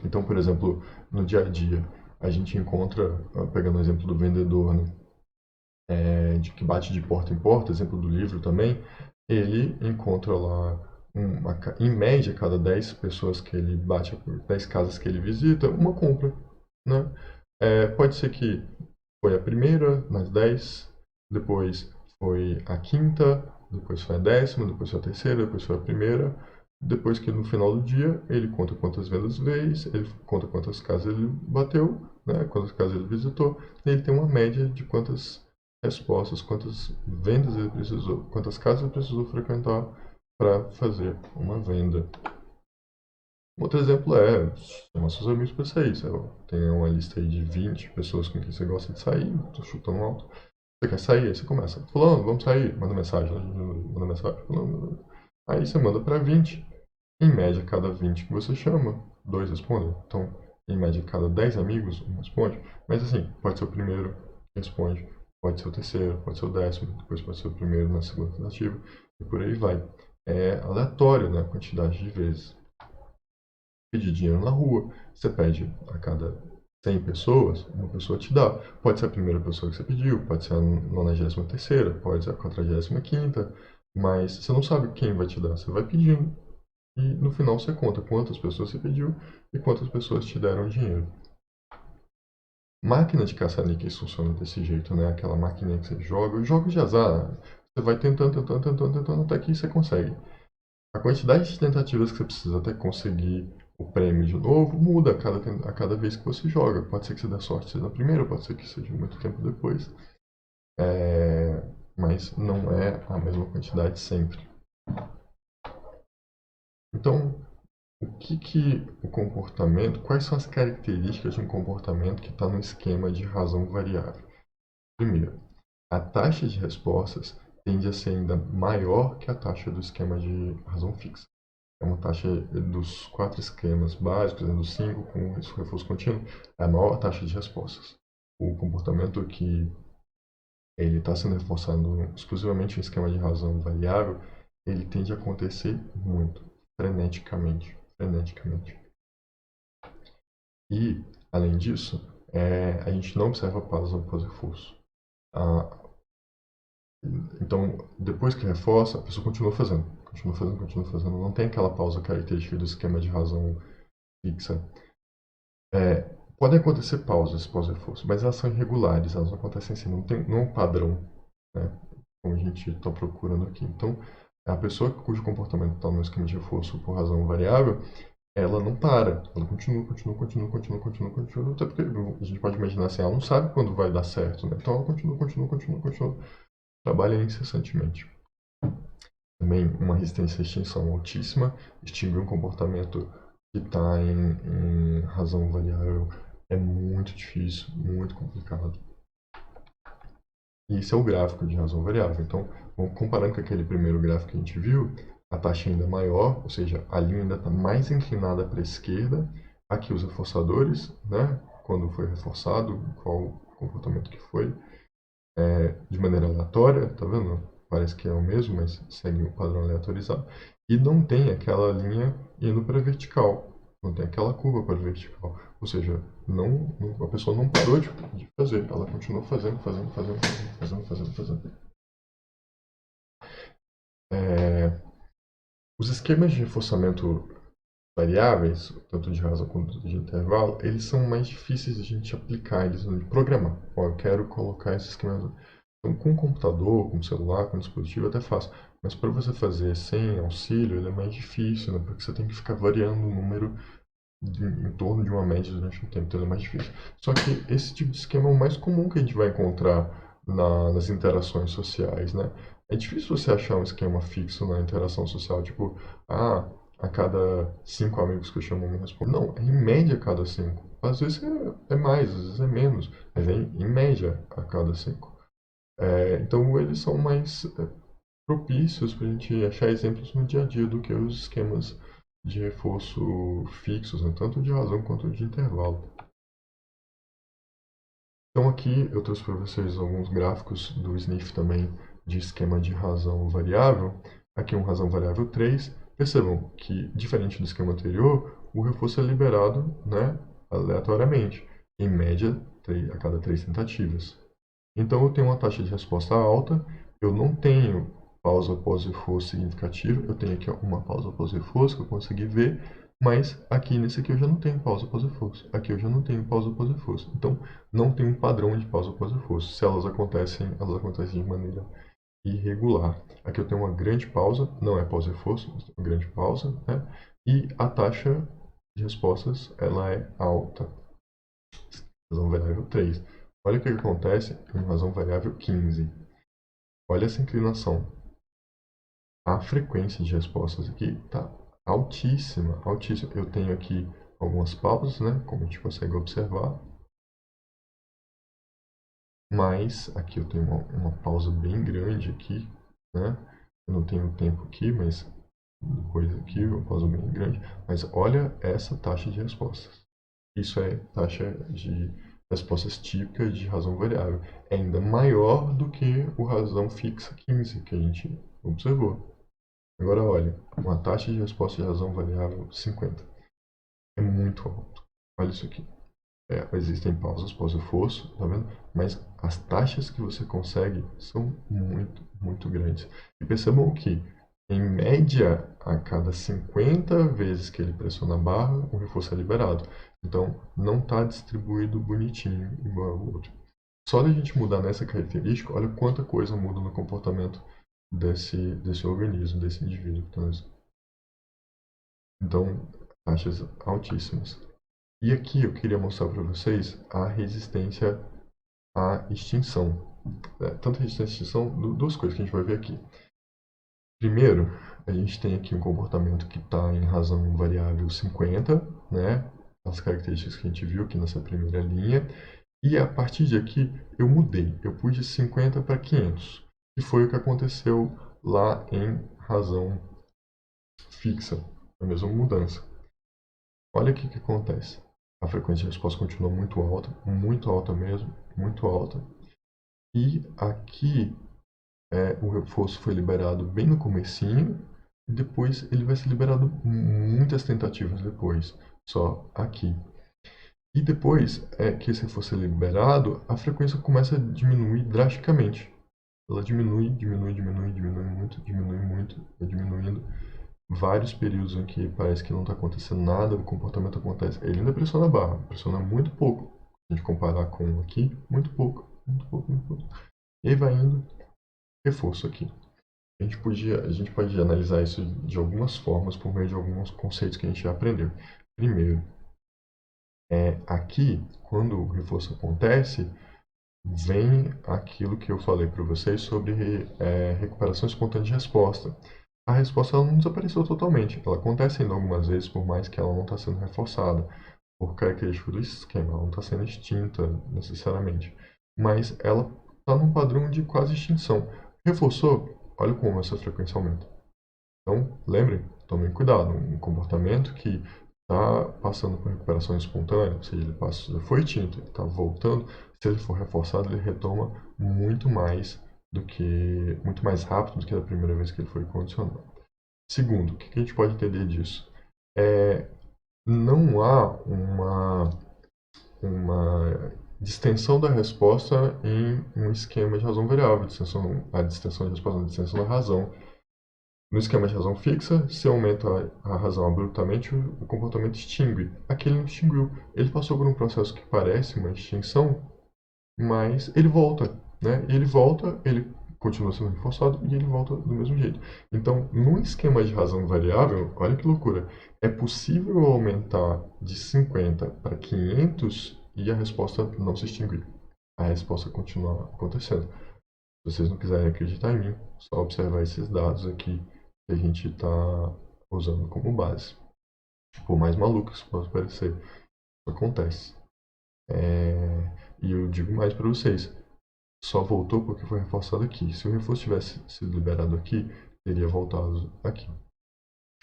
Então, por exemplo, no dia a dia, a gente encontra, pegando o exemplo do vendedor, né, de que bate de porta em porta, exemplo do livro também, ele encontra lá, em média, cada 10 pessoas que ele bate, 10 casas que ele visita, uma compra, né? Pode ser que foi a primeira nas 10, depois foi a quinta, depois foi a décima, depois foi a terceira, depois foi a primeira. Depois que no final do dia ele conta quantas vendas fez, ele conta quantas casas ele bateu, né, quantas casas ele visitou, e ele tem uma média de quantas respostas, quantas vendas ele precisou, quantas casas ele precisou frequentar para fazer uma venda. Outro exemplo é chamar seus amigos para sair. Você tem uma lista aí de 20 pessoas com quem você gosta de sair, estou chutando alto. Você quer sair? Aí você começa. Fulano, vamos sair. Manda mensagem. Manda mensagem. Fulano. Aí você manda para 20. Em média, cada 20 que você chama, 2 respondem. Então, em média, cada 10 amigos, um responde. Mas assim, pode ser o primeiro que responde, pode ser o terceiro, pode ser o décimo, depois pode ser o primeiro na segunda tentativa, e por aí vai. É aleatório, né, a quantidade de vezes. Pedir dinheiro na rua, você pede a cada 100 pessoas, uma pessoa te dá. Pode ser a primeira pessoa que você pediu, pode ser a 93ª, pode ser a 45ª, mas você não sabe quem vai te dar. Você vai pedindo e no final você conta quantas pessoas você pediu e quantas pessoas te deram dinheiro. Máquina de caça-níqueis funciona desse jeito, né? Aquela maquininha que você joga, os jogos de azar, você vai tentando até que você consegue. A quantidade de tentativas que você precisa até conseguir o prêmio de novo muda a cada vez que você joga. Pode ser que você dê sorte seja na primeira, pode ser que seja muito tempo depois. Mas não é a mesma quantidade sempre. Então, o comportamento, quais são as características de um comportamento que está no esquema de razão variável? Primeiro, a taxa de respostas tende a ser ainda maior que a taxa do esquema de razão fixa. É uma taxa dos 4 esquemas básicos, né, dos 5 com reforço contínuo, é a maior taxa de respostas. O comportamento que ele está sendo reforçado exclusivamente em esquema de razão variável, ele tende a acontecer muito, freneticamente. E, além disso, a gente não observa pausa após reforço. Ah, então, depois que reforça, a pessoa continua fazendo. Continua fazendo. Não tem aquela pausa característica do esquema de razão fixa. Podem acontecer pausas pós-reforço, mas elas são irregulares, elas não acontecem assim, não é um padrão, né, como a gente está procurando aqui. Então, a pessoa cujo comportamento está no esquema de reforço por razão variável, ela não para, ela continua, até porque a gente pode imaginar assim, ela não sabe quando vai dar certo, né? Então ela continua, trabalha incessantemente. Também uma resistência à extinção altíssima, extinguir um comportamento que está em razão variável é muito difícil, muito complicado. E esse é o gráfico de razão variável. Então, comparando com aquele primeiro gráfico que a gente viu, a taxa ainda é maior, ou seja, a linha ainda está mais inclinada para a esquerda. Aqui os reforçadores, né? Quando foi reforçado, qual comportamento que foi, de maneira aleatória, tá vendo? Parece que é o mesmo, mas segue o padrão aleatorizado. E não tem aquela linha indo para a vertical, não tem aquela curva para a vertical. Ou seja, a pessoa não parou de fazer, ela continuou fazendo. Os esquemas de reforçamento variáveis, tanto de razão quanto de intervalo, eles são mais difíceis de a gente aplicar, eles de programar. Ó, eu quero colocar esse esquema. Então, com computador, com celular, com dispositivo, é até fácil. Mas para você fazer sem auxílio, ele é mais difícil, né? Porque você tem que ficar variando o número em torno de uma média durante um tempo, então ele é mais difícil. Só que esse tipo de esquema é o mais comum que a gente vai encontrar nas interações sociais, né? É difícil você achar um esquema fixo na interação social, tipo, a cada 5 amigos que eu chamo me respondem. Não, é em média a cada 5. Às vezes é mais, às vezes é menos, mas é em média a cada 5. Então eles são mais propícios para a gente achar exemplos no dia a dia do que os esquemas de reforço fixos, né? Tanto de razão quanto de intervalo. Então aqui eu trouxe para vocês alguns gráficos do SNF também de esquema de razão variável. Aqui um razão variável 3. Percebam que, diferente do esquema anterior, o reforço é liberado, né, aleatoriamente, em média a cada 3 tentativas. Então eu tenho uma taxa de resposta alta, eu não tenho pausa pós-reforço significativa, eu tenho aqui uma pausa pós-reforço que eu consegui ver, mas aqui nesse aqui eu já não tenho pausa pós-reforço, aqui eu já não tenho pausa pós-reforço. Então não tem um padrão de pausa pós-reforço. Se elas acontecem de maneira irregular. Aqui eu tenho uma grande pausa, não é pós-reforço, mas uma grande pausa, né? E a taxa de respostas ela é alta. Razão variável 3. Olha o que acontece em razão variável 15. Olha essa inclinação. A frequência de respostas aqui está altíssima, altíssima. Eu tenho aqui algumas pausas, né? Como a gente consegue observar. mas aqui eu tenho uma pausa bem grande aqui, né? Eu não tenho tempo aqui, mas depois aqui uma pausa bem grande. Mas olha essa taxa de respostas. Isso é taxa de respostas típicas de razão variável. É ainda maior do que o razão fixa 15 que a gente observou. Agora olha, uma taxa de resposta de razão variável 50. É muito alto. Olha isso aqui. Existem pausas, pausa-fosso, tá vendo? Mas as taxas que você consegue são muito, muito grandes. E percebam que, em média, a cada 50 vezes que ele pressiona a barra, o reforço é liberado. Então, não está distribuído bonitinho igual ao outro. Só da gente mudar nessa característica, olha quanta coisa muda no comportamento desse organismo, desse indivíduo. Então, taxas altíssimas. E aqui eu queria mostrar para vocês a resistência à extinção. Tanto a resistência à extinção, duas coisas que a gente vai ver aqui. Primeiro, a gente tem aqui um comportamento que está em razão variável 50, né? As características que a gente viu aqui nessa primeira linha. E a partir de aqui, eu mudei. Eu pus de 50 para 500, que foi o que aconteceu lá em razão fixa, a mesma mudança. Olha o que acontece. A frequência de resposta continua muito alta mesmo, muito alta. E aqui o reforço foi liberado bem no comecinho, e depois ele vai ser liberado muitas tentativas depois, só aqui. E depois que esse reforço é liberado, a frequência começa a diminuir drasticamente. Ela diminui muito, vai diminuindo vários períodos em que parece que não está acontecendo nada, o comportamento acontece. Ele ainda pressiona a barra, pressiona muito pouco. Se a gente comparar com aqui, muito pouco, muito pouco, muito pouco. E aí vai indo, reforço aqui. A gente pode analisar isso de algumas formas por meio de alguns conceitos que a gente já aprendeu. Primeiro, aqui, quando o reforço acontece, vem aquilo que eu falei para vocês sobre recuperação espontânea de resposta. A resposta ela não desapareceu totalmente. Ela acontece ainda algumas vezes, por mais que ela não está sendo reforçada, por característica do esquema. Ela não está sendo extinta necessariamente. Mas ela está num padrão de quase extinção. Reforçou? Olha como essa frequência aumenta. Então, lembrem, tomem cuidado. Um comportamento que está passando por recuperação espontânea, ou seja, já foi extinto, ele está voltando, se ele for reforçado, ele retoma muito mais rápido do que da primeira vez que ele foi condicionado. Segundo, o que a gente pode entender disso? Não há uma distensão da resposta em um esquema de razão variável, a distensão de resposta na distensão da razão. No esquema de razão fixa, se aumenta a razão abruptamente, o comportamento extingue. Aqui ele não extinguiu. Ele passou por um processo que parece uma extinção, mas ele volta, né? E ele volta, ele continua sendo reforçado e ele volta do mesmo jeito. Então, num esquema de razão variável, olha que loucura, é possível aumentar de 50 para 500 e a resposta não se extinguir. A resposta continua acontecendo. Se vocês não quiserem acreditar em mim, só observar esses dados aqui que a gente está usando como base. Por mais maluco que isso possa parecer, isso acontece. E eu digo mais para vocês, só voltou porque foi reforçado aqui. Se o reforço tivesse sido liberado aqui, teria voltado aqui.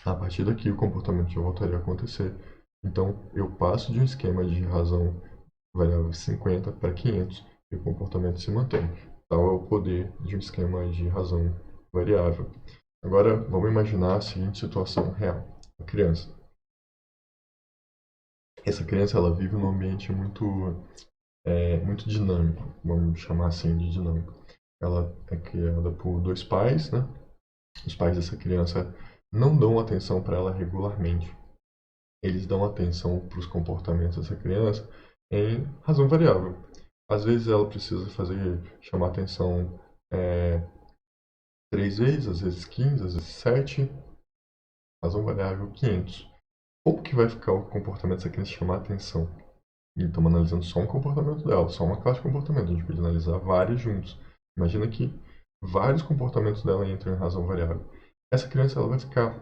A partir daqui, o comportamento já voltaria a acontecer. Então, eu passo de um esquema de razão variável 50 para 500 e o comportamento se mantém. Tal é o poder de um esquema de razão variável. Agora, vamos imaginar a seguinte situação real. A criança. Essa criança ela vive num ambiente muito dinâmico, vamos chamar assim de dinâmico. Ela é criada por dois pais, né? Os pais dessa criança não dão atenção para ela regularmente. Eles dão atenção para os comportamentos dessa criança em razão variável. Às vezes ela precisa chamar atenção 3 vezes, às vezes 15, às vezes 7, razão variável 500. Como que vai ficar o comportamento dessa criança chamar atenção? E estamos analisando só um comportamento dela, só uma classe de comportamento. A gente pode analisar vários juntos. Imagina que vários comportamentos dela entram em razão variável. Essa criança ela vai ficar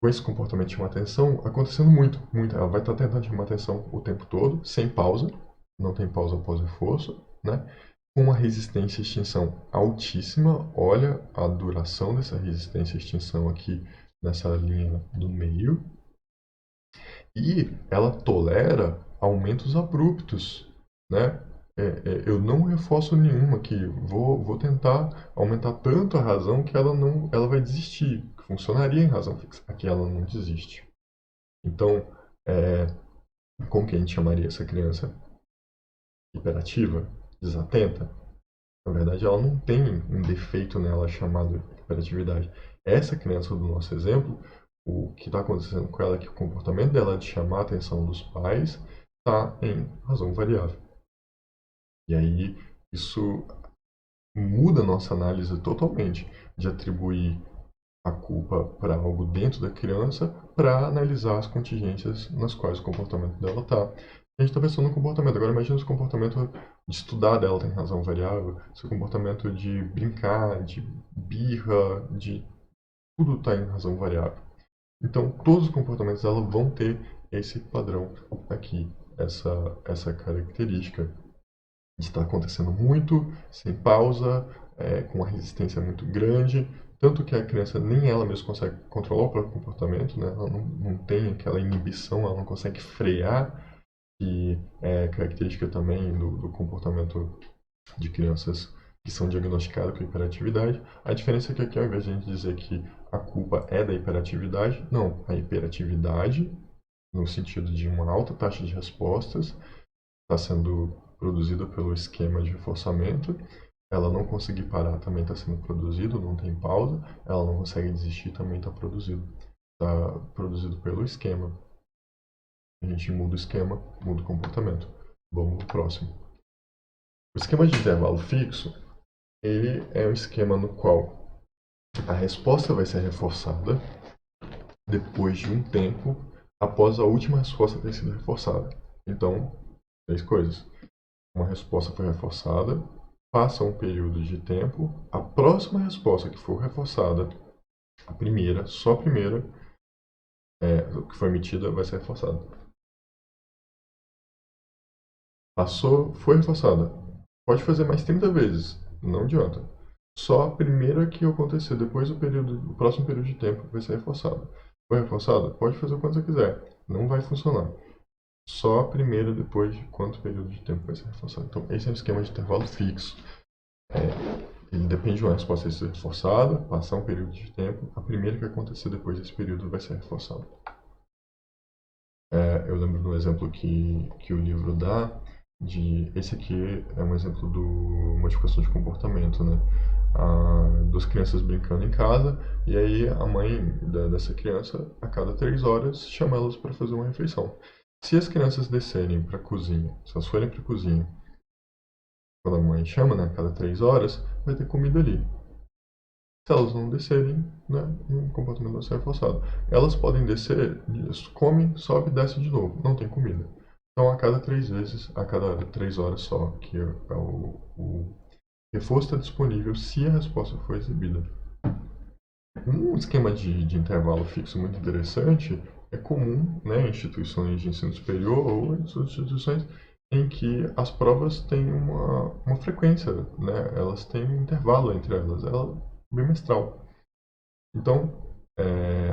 com esse comportamento de chamar atenção acontecendo muito, muito. Ela vai estar tentando chamar atenção o tempo todo, sem pausa. Não tem pausa após reforço, né? com uma resistência à extinção altíssima. Olha a duração dessa resistência à extinção aqui nessa linha do meio. E ela tolera aumentos abruptos, né? Eu não reforço nenhuma aqui. Vou tentar aumentar tanto a razão que ela vai desistir. Funcionaria em razão fixa. Aqui ela não desiste. Então, como que a gente chamaria essa criança? Hiperativa? Desatenta? Na verdade, ela não tem um defeito nela chamado hiperatividade. Essa criança do nosso exemplo, o que está acontecendo com ela é que o comportamento dela de chamar a atenção dos pais está em razão variável. E aí, isso muda a nossa análise totalmente, de atribuir a culpa para algo dentro da criança para analisar as contingências nas quais o comportamento dela está. A gente está pensando no comportamento. Agora imagina se o comportamento de estudar dela tem razão variável, se o comportamento de brincar, de birra, de tudo está em razão variável. Então todos os comportamentos dela vão ter esse padrão aqui, essa característica de estar acontecendo muito, sem pausa, com uma resistência muito grande, tanto que a criança nem ela mesma consegue controlar o próprio comportamento, né? Ela não tem aquela inibição, ela não consegue frear, que é característica também do comportamento de crianças que são diagnosticadas com hiperatividade. A diferença é que aqui, ao invés de a gente dizer que a culpa é da hiperatividade, não, a hiperatividade, no sentido de uma alta taxa de respostas, está sendo produzida pelo esquema de reforçamento. Ela não conseguir parar também está sendo produzido, não tem pausa. Ela não consegue desistir também está produzido. Está produzido pelo esquema. A gente muda o esquema, muda o comportamento. Vamos pro próximo. O esquema de intervalo fixo, ele é um esquema no qual a resposta vai ser reforçada depois de um tempo após a última resposta ter sido reforçada. Então, 3 coisas. Uma resposta foi reforçada, passa um período de tempo, a próxima resposta que for reforçada, a primeira, só a primeira, que foi emitida, vai ser reforçada. Passou, foi reforçada. Pode fazer mais 30 vezes, não adianta. Só a primeira que acontecer depois do próximo período de tempo vai ser reforçada. Foi reforçada? Pode fazer o quanto você quiser, não vai funcionar. Só a primeira depois de quanto período de tempo vai ser reforçado. Então, esse é um esquema de intervalo fixo. Ele depende de uma resposta ser reforçada, passar um período de tempo, a primeira que acontecer depois desse período vai ser reforçada. Eu lembro do exemplo que o livro dá, esse aqui é um exemplo do modificação de comportamento, né? Duas crianças brincando em casa, e aí a mãe dessa criança, a cada 3 horas, chama elas para fazer uma refeição. Se as crianças descerem para a cozinha, se elas forem para a cozinha, quando a mãe chama, né, a cada 3 horas, vai ter comida ali. Se elas não descerem, né, o comportamento vai ser reforçado. Elas podem descer, come, sobe e desce de novo, não tem comida. Então, a cada 3 vezes, a cada 3 horas só, que o reforço está disponível se a resposta for exibida. Um esquema de intervalo fixo muito interessante é comum, né, em instituições de ensino superior ou em instituições em que as provas têm uma frequência, né, elas têm um intervalo entre elas, ela é bimestral. Então,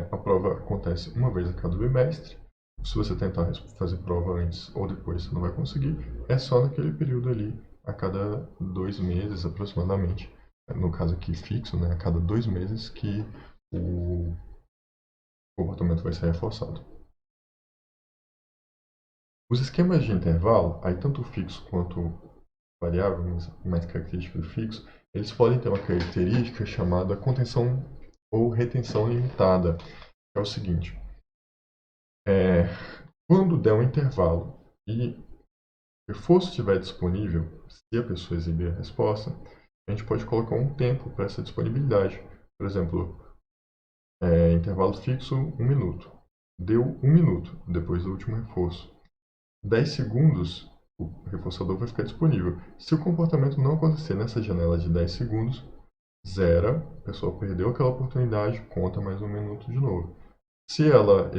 a prova acontece uma vez a cada bimestre. Se você tentar fazer prova antes ou depois, você não vai conseguir. É só naquele período ali, a cada 2 meses aproximadamente. No caso aqui fixo, né, a cada 2 meses que o comportamento vai ser reforçado. Os esquemas de intervalo, aí tanto fixo quanto variável, mas mais característica do fixo, eles podem ter uma característica chamada contenção ou retenção limitada. É o seguinte, quando der um intervalo e o reforço estiver disponível, se a pessoa exibir a resposta, a gente pode colocar um tempo para essa disponibilidade. Por exemplo, intervalo fixo, 1 minuto. Deu 1 minuto depois do último reforço. 10 segundos, o reforçador vai ficar disponível. Se o comportamento não acontecer nessa janela de 10 segundos, zera, a pessoa perdeu aquela oportunidade, conta mais 1 minuto de novo. Se ela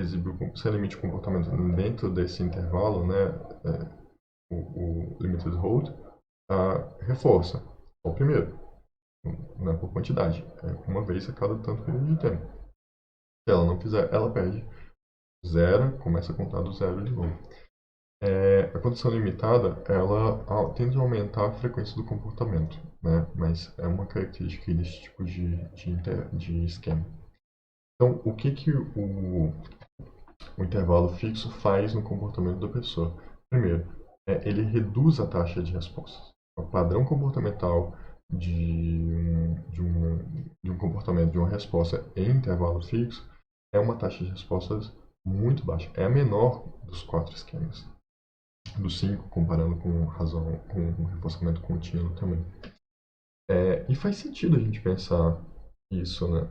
emite o comportamento dentro desse intervalo, né, o limited hold, reforça. O primeiro, não é por quantidade, é uma vez a cada tanto período de tempo. Se ela não fizer, ela perde zero, começa a contar do zero de novo. A condição limitada, ela tende a aumentar a frequência do comportamento, né? Mas é uma característica desse tipo de esquema. Então, o que o intervalo fixo faz no comportamento da pessoa? Primeiro, ele reduz a taxa de respostas. O padrão comportamental de um comportamento, de uma resposta em intervalo fixo, é uma taxa de respostas muito baixa. É a menor dos 4 esquemas. Dos 5, comparando com reforçamento contínuo também. E faz sentido a gente pensar isso, né?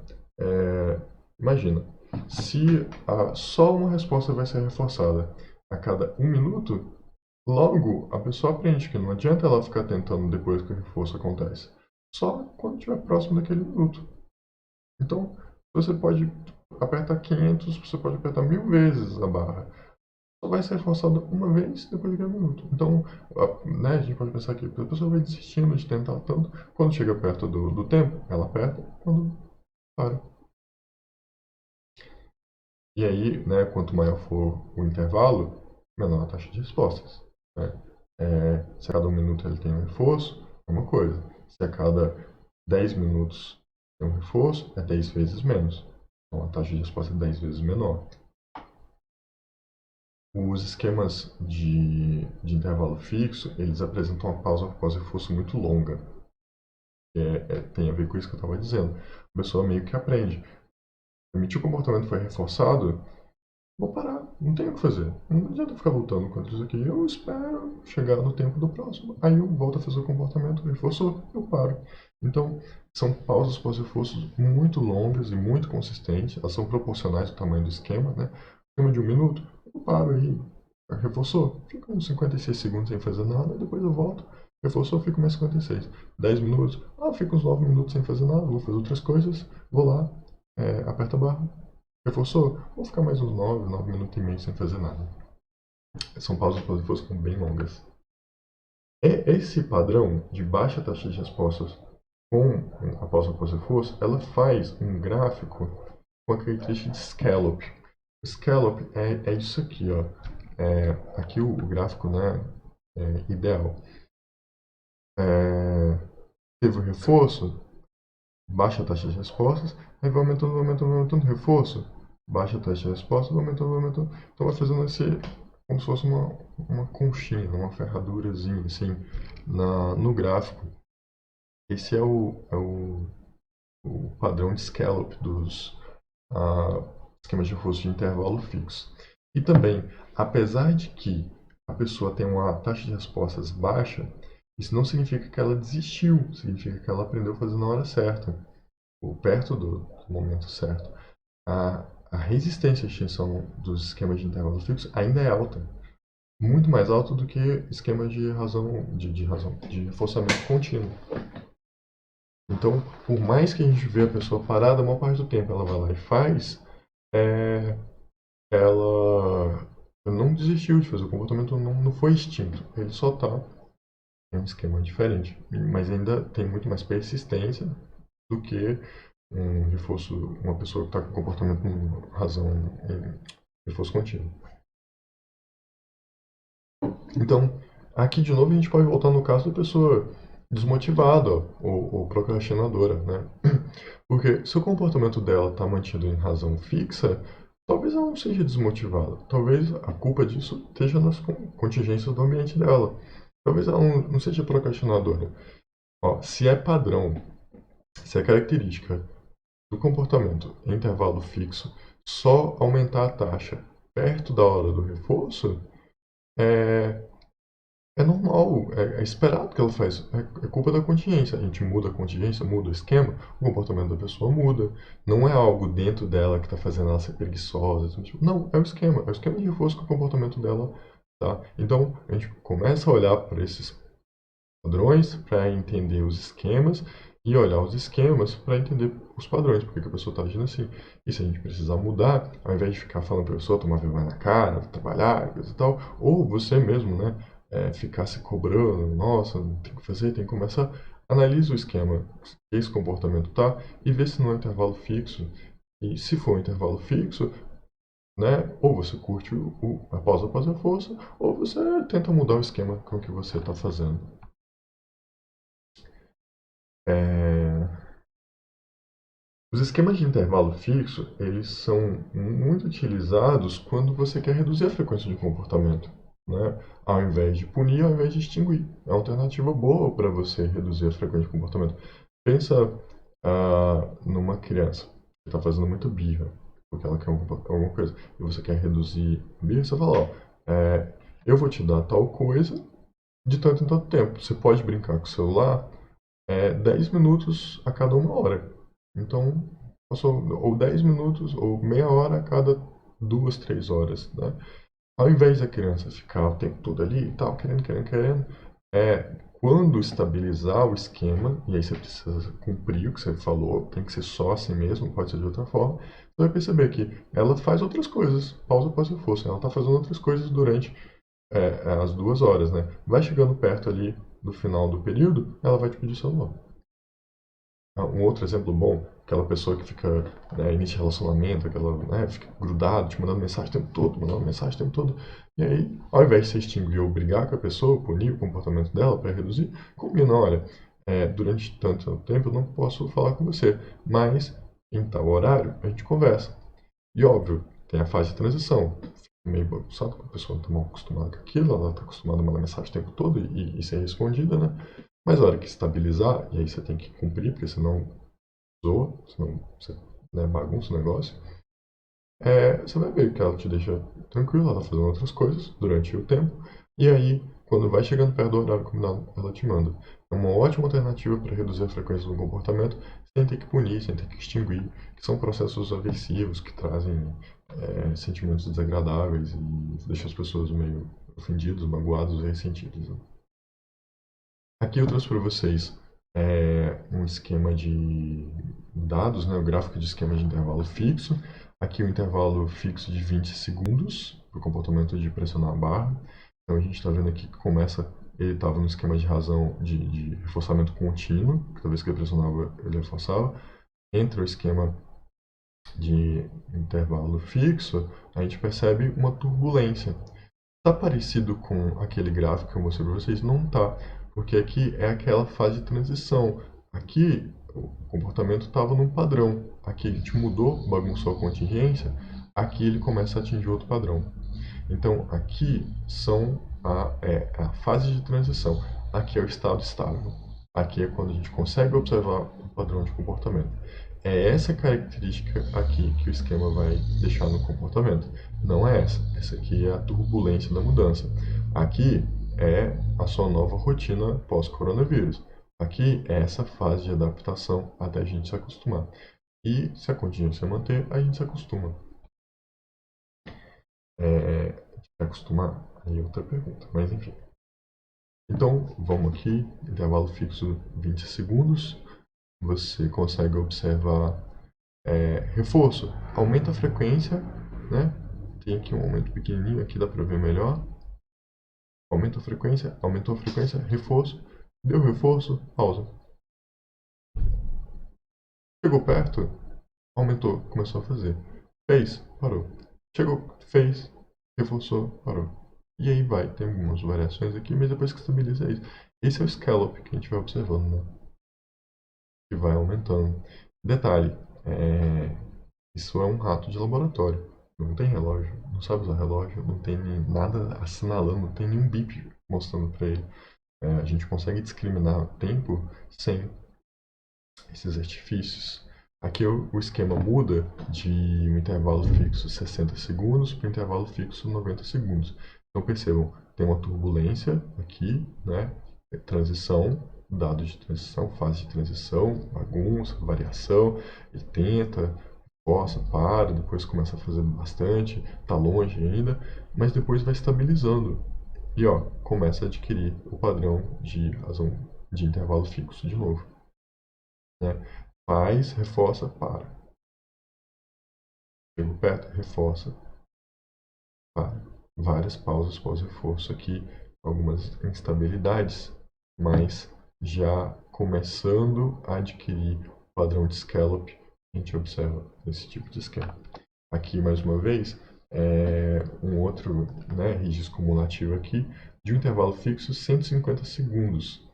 Imagina, se só uma resposta vai ser reforçada a cada 1 minuto, logo a pessoa aprende que não adianta ela ficar tentando depois que o reforço acontece. Só quando estiver próximo daquele minuto. Então, você pode apertar 500, você pode apertar 1000 vezes a barra. Só vai ser reforçada uma vez depois daquele minuto. Então, né, a gente pode pensar que a pessoa vai desistindo de tentar tanto. Quando chega perto do tempo, ela aperta. Quando para. E aí, né, quanto maior for o intervalo, menor a taxa de respostas. Né? Se a cada 1 minuto ele tem um reforço, é uma coisa. Se a cada 10 minutos tem um reforço, é 10 vezes menos. Então a taxa de resposta é 10 vezes menor. Os esquemas de intervalo fixo, eles apresentam uma pausa pós-reforço muito longa. Tem a ver com isso que eu estava dizendo. A pessoa meio que aprende. Permitir o comportamento foi reforçado, vou parar, não tenho o que fazer. Não adianta ficar lutando contra isso aqui. Eu espero chegar no tempo do próximo. Aí eu volto a fazer o comportamento, reforçou, eu paro. Então, são pausas pós-reforços muito longas e muito consistentes. Elas são proporcionais ao tamanho do esquema, né? Esquema de 1 minuto, eu paro aí. Reforçou, fica uns 56 segundos sem fazer nada, depois eu volto. Reforçou, fico mais 56. 10 minutos, fico uns 9 minutos sem fazer nada, vou fazer outras coisas, vou lá, aperta a barra. Reforçou? Vou ficar mais uns 9 minutos e meio sem fazer nada. São pausas pós-reforço bem longas. Esse padrão de baixa taxa de respostas com a pausa pós-reforço, ela faz um gráfico com a característica de scallop. O scallop é isso aqui, ó. Aqui o gráfico, né, ideal. Teve o reforço, baixa taxa de respostas, aí vai aumentando, reforço, baixa taxa de respostas, vai aumentando. Então vai fazendo como se fosse uma conchinha, uma ferradurazinha, assim, no gráfico. Esse é o padrão de scallop dos esquemas de reforço de intervalo fixo. E também, apesar de que a pessoa tem uma taxa de respostas baixa, isso não significa que ela desistiu, significa que ela aprendeu a fazer na hora certa, ou perto do momento certo. A resistência à extinção dos esquemas de intervalo fixo ainda é alta, muito mais alta do que esquemas de reforçamento contínuo. Então, por mais que a gente vê a pessoa parada, a maior parte do tempo ela vai lá e faz, ela não desistiu de fazer, o comportamento não foi extinto, ele só está em um esquema diferente, mas ainda tem muito mais persistência do que um reforço, uma pessoa que está com comportamento em reforço contínuo. Então, aqui de novo a gente pode voltar no caso da pessoa desmotivada ou procrastinadora, né? Porque se o comportamento dela está mantido em razão fixa, talvez ela não seja desmotivada. Talvez a culpa disso esteja nas contingências do ambiente dela. Talvez ela não seja procrastinadora. Se é padrão, se é característica do comportamento em intervalo fixo, só aumentar a taxa perto da hora do reforço é normal, é esperado que ela faz. É culpa da contingência. A gente muda a contingência, muda o esquema, o comportamento da pessoa muda. Não é algo dentro dela que está fazendo ela ser preguiçosa. Não, é o esquema. É o esquema de reforço que o comportamento dela tá. Então, a gente começa a olhar para esses padrões para entender os esquemas e olhar os esquemas para entender os padrões, porque a pessoa está agindo assim. E se a gente precisar mudar, ao invés de ficar falando para a pessoa tomar vergonha na cara, trabalhar, coisa e tal, ou você mesmo, né? ficar se cobrando, nossa, tem que fazer, tem que começar. Analisa o esquema que esse comportamento tá e vê se não é um intervalo fixo. E se for um intervalo fixo, né, ou você curte a pausa após a força, ou você tenta mudar o esquema com o que você está fazendo. É, Os esquemas de intervalo fixo, eles são muito utilizados quando você quer reduzir a frequência de comportamento, né? Ao invés de punir, ao invés de extinguir. É uma alternativa boa para você reduzir a frequência de comportamento. Pensa numa criança que está fazendo muito birra, porque ela quer alguma coisa, e você quer reduzir a birra, você fala, ó, eu vou te dar tal coisa de tanto em tanto tempo. Você pode brincar com o celular 10 minutos a cada 1 hora. Então, passou ou 10 minutos ou meia hora a cada 2, 3 horas, né? Ao invés da criança ficar o tempo todo ali e tal, querendo, quando estabilizar o esquema, e aí você precisa cumprir o que você falou, tem que ser só assim mesmo, não pode ser de outra forma, você vai perceber que ela faz outras coisas, pausa pode ser força, ela está fazendo outras coisas durante as 2 horas, né? Vai chegando perto ali do final do período, ela vai te pedir celular. Um outro exemplo bom, aquela pessoa que fica, inicia relacionamento, aquela, fica grudado, te mandando mensagem o tempo todo, mandando mensagem o tempo todo. E aí, ao invés de você extinguir ou brigar com a pessoa, punir o comportamento dela para reduzir, combina, olha, durante tanto tempo eu não posso falar com você, mas em tal horário a gente conversa. E óbvio, tem a fase de transição. Fica meio bagunçado, porque a pessoa não está mal acostumada com aquilo, ela está acostumada a mandar mensagem o tempo todo e ser respondida, né? Mas a hora que estabilizar, e aí você tem que cumprir, porque senão zoa, senão você bagunça o negócio, você vai ver que ela te deixa tranquilo, ela tá fazendo outras coisas durante o tempo, e aí, quando vai chegando perto do horário combinado, ela te manda. É uma ótima alternativa para reduzir a frequência do comportamento, sem ter que punir, sem ter que extinguir, que são processos aversivos que trazem sentimentos desagradáveis e deixam as pessoas meio ofendidas, magoadas e ressentidas, né? Aqui eu trouxe para vocês um esquema de dados, né, o gráfico de esquema de intervalo fixo. Aqui o intervalo fixo de 20 segundos, para o comportamento de pressionar a barra. Então a gente está vendo aqui que começa, ele estava no esquema de razão de reforçamento contínuo, toda vez que ele pressionava, ele reforçava. Entra o esquema de intervalo fixo, a gente percebe uma turbulência. Está parecido com aquele gráfico que eu mostrei para vocês? Não está, porque aqui é aquela fase de transição. Aqui o comportamento estava num padrão. Aqui a gente mudou, bagunçou a contingência. Aqui ele começa a atingir outro padrão. Então aqui a fase de transição. Aqui é o estado estável. Aqui é quando a gente consegue observar o padrão de comportamento. É essa característica aqui que o esquema vai deixar no comportamento. Não é essa. Essa aqui é a turbulência da mudança. Aqui é a sua nova rotina pós-coronavírus. Aqui é essa fase de adaptação até a gente se acostumar. E se a contingência manter, a gente se acostuma. Se acostumar? Aí é outra pergunta, mas enfim. Então, vamos aqui, intervalo fixo 20 segundos. Você consegue observar reforço. Aumenta a frequência, né? Tem aqui um aumento pequenininho, aqui dá para ver melhor. Aumenta a frequência, aumentou a frequência, reforço. Deu reforço, pausa. Chegou perto, aumentou, começou a fazer. Fez, parou. Chegou, fez, reforçou, parou. E aí vai, tem algumas variações aqui, mas depois que estabiliza é isso. Esse é o scallop que a gente vai observando, né? Que vai aumentando. Detalhe, isso é um rato de laboratório. Não tem relógio, não sabe usar relógio, não tem nada assinalando, não tem nenhum bip mostrando para ele. A gente consegue discriminar o tempo sem esses artifícios. Aqui o esquema muda de um intervalo fixo 60 segundos para um intervalo fixo 90 segundos. Então percebam, tem uma turbulência aqui, né? Transição, dados de transição, fase de transição, bagunça, variação, ele tenta, força, para, depois começa a fazer bastante, está longe ainda, mas depois vai estabilizando. E ó, começa a adquirir o padrão de razão de intervalo fixo de novo, né? Faz, reforça, para. Chego perto, reforça, para. Várias pausas pós-reforço aqui. algumas instabilidades, mas já começando a adquirir o padrão de scallop, a gente observa esse tipo de esquema. Aqui, mais uma vez, um outro, né, registro cumulativo aqui, de um intervalo fixo 150 segundos.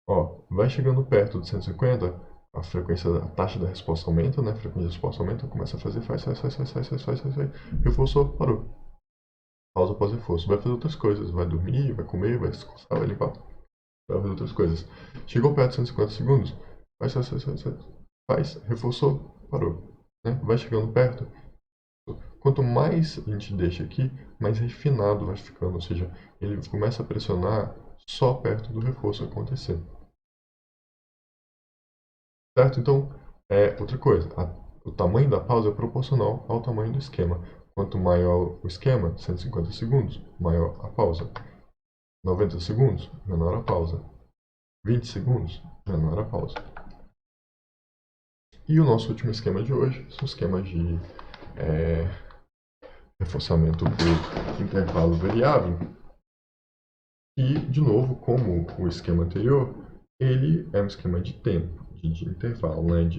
Ó, vai chegando perto de 150, a frequência, a taxa da resposta aumenta, né? A frequência da resposta aumenta, começa a fazer, faz, reforçou, parou. Pausa após reforço. Vai fazer outras coisas, vai dormir, vai comer, vai se coçar, vai limpar, vai fazer outras coisas. Chegou perto de 150 segundos, faz, reforçou, parou. Né? Vai chegando perto. Quanto mais a gente deixa aqui, mais refinado vai ficando, ou seja, ele começa a pressionar só perto do reforço acontecer. Certo? Então, outra coisa, o tamanho da pausa é proporcional ao tamanho do esquema. Quanto maior o esquema, 150 segundos, maior a pausa. 90 segundos, menor a pausa. 20 segundos, menor a pausa. E o nosso último esquema de hoje são esquemas de reforçamento por intervalo variável. E, de novo, como o esquema anterior, ele é um esquema de tempo, de intervalo, né?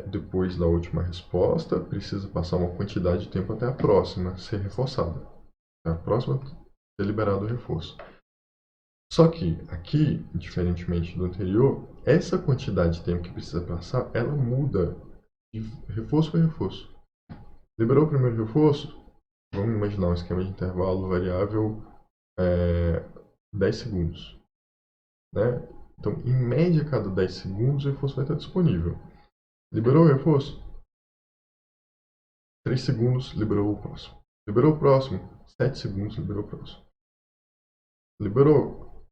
Depois da última resposta, precisa passar uma quantidade de tempo até a próxima ser reforçada. A próxima ser liberado o reforço. Só que aqui, diferentemente do anterior, essa quantidade de tempo que precisa passar, ela muda de reforço para reforço. Liberou o primeiro reforço, vamos imaginar um esquema de intervalo variável 10 segundos. Né? Então, em média, a cada 10 segundos, o reforço vai estar disponível. Liberou o reforço? 3 segundos, liberou o próximo. Liberou o próximo? 7 segundos, liberou o próximo. Liberou o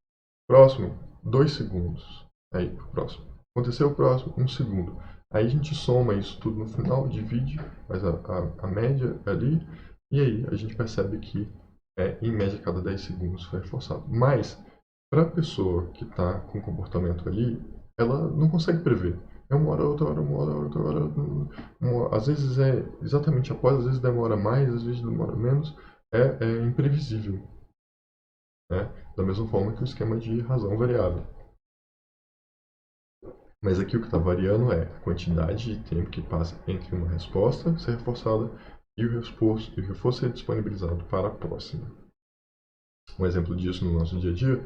próximo? 2 segundos. Aí, pro próximo. Aconteceu o próximo? 1 segundo. Aí a gente soma isso tudo no final, divide, faz a média ali, e aí a gente percebe que em média cada 10 segundos foi reforçado. Mas, para a pessoa que está com o comportamento ali, ela não consegue prever. É uma hora, outra hora, uma hora, outra hora. Às vezes é exatamente após, às vezes demora mais, às vezes demora menos. É imprevisível. Né? Da mesma forma que o esquema de razão variável. Mas aqui o que está variando é a quantidade de tempo que passa entre uma resposta ser reforçada e o reforço ser disponibilizado para a próxima. Um exemplo disso no nosso dia a dia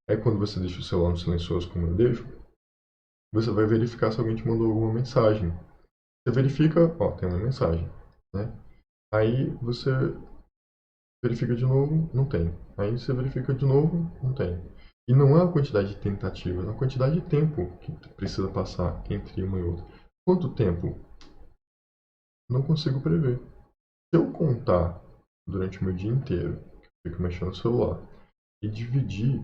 é quando você deixa o celular no silencioso, como eu deixo, você vai verificar se alguém te mandou alguma mensagem. Você verifica, ó, tem uma mensagem, né? Aí você verifica de novo, não tem. Aí você verifica de novo, não tem. E não é a quantidade de tentativas, é a quantidade de tempo que precisa passar entre uma e outra. Quanto tempo? Não consigo prever. Se eu contar durante o meu dia inteiro, que eu fico mexendo no celular, e dividir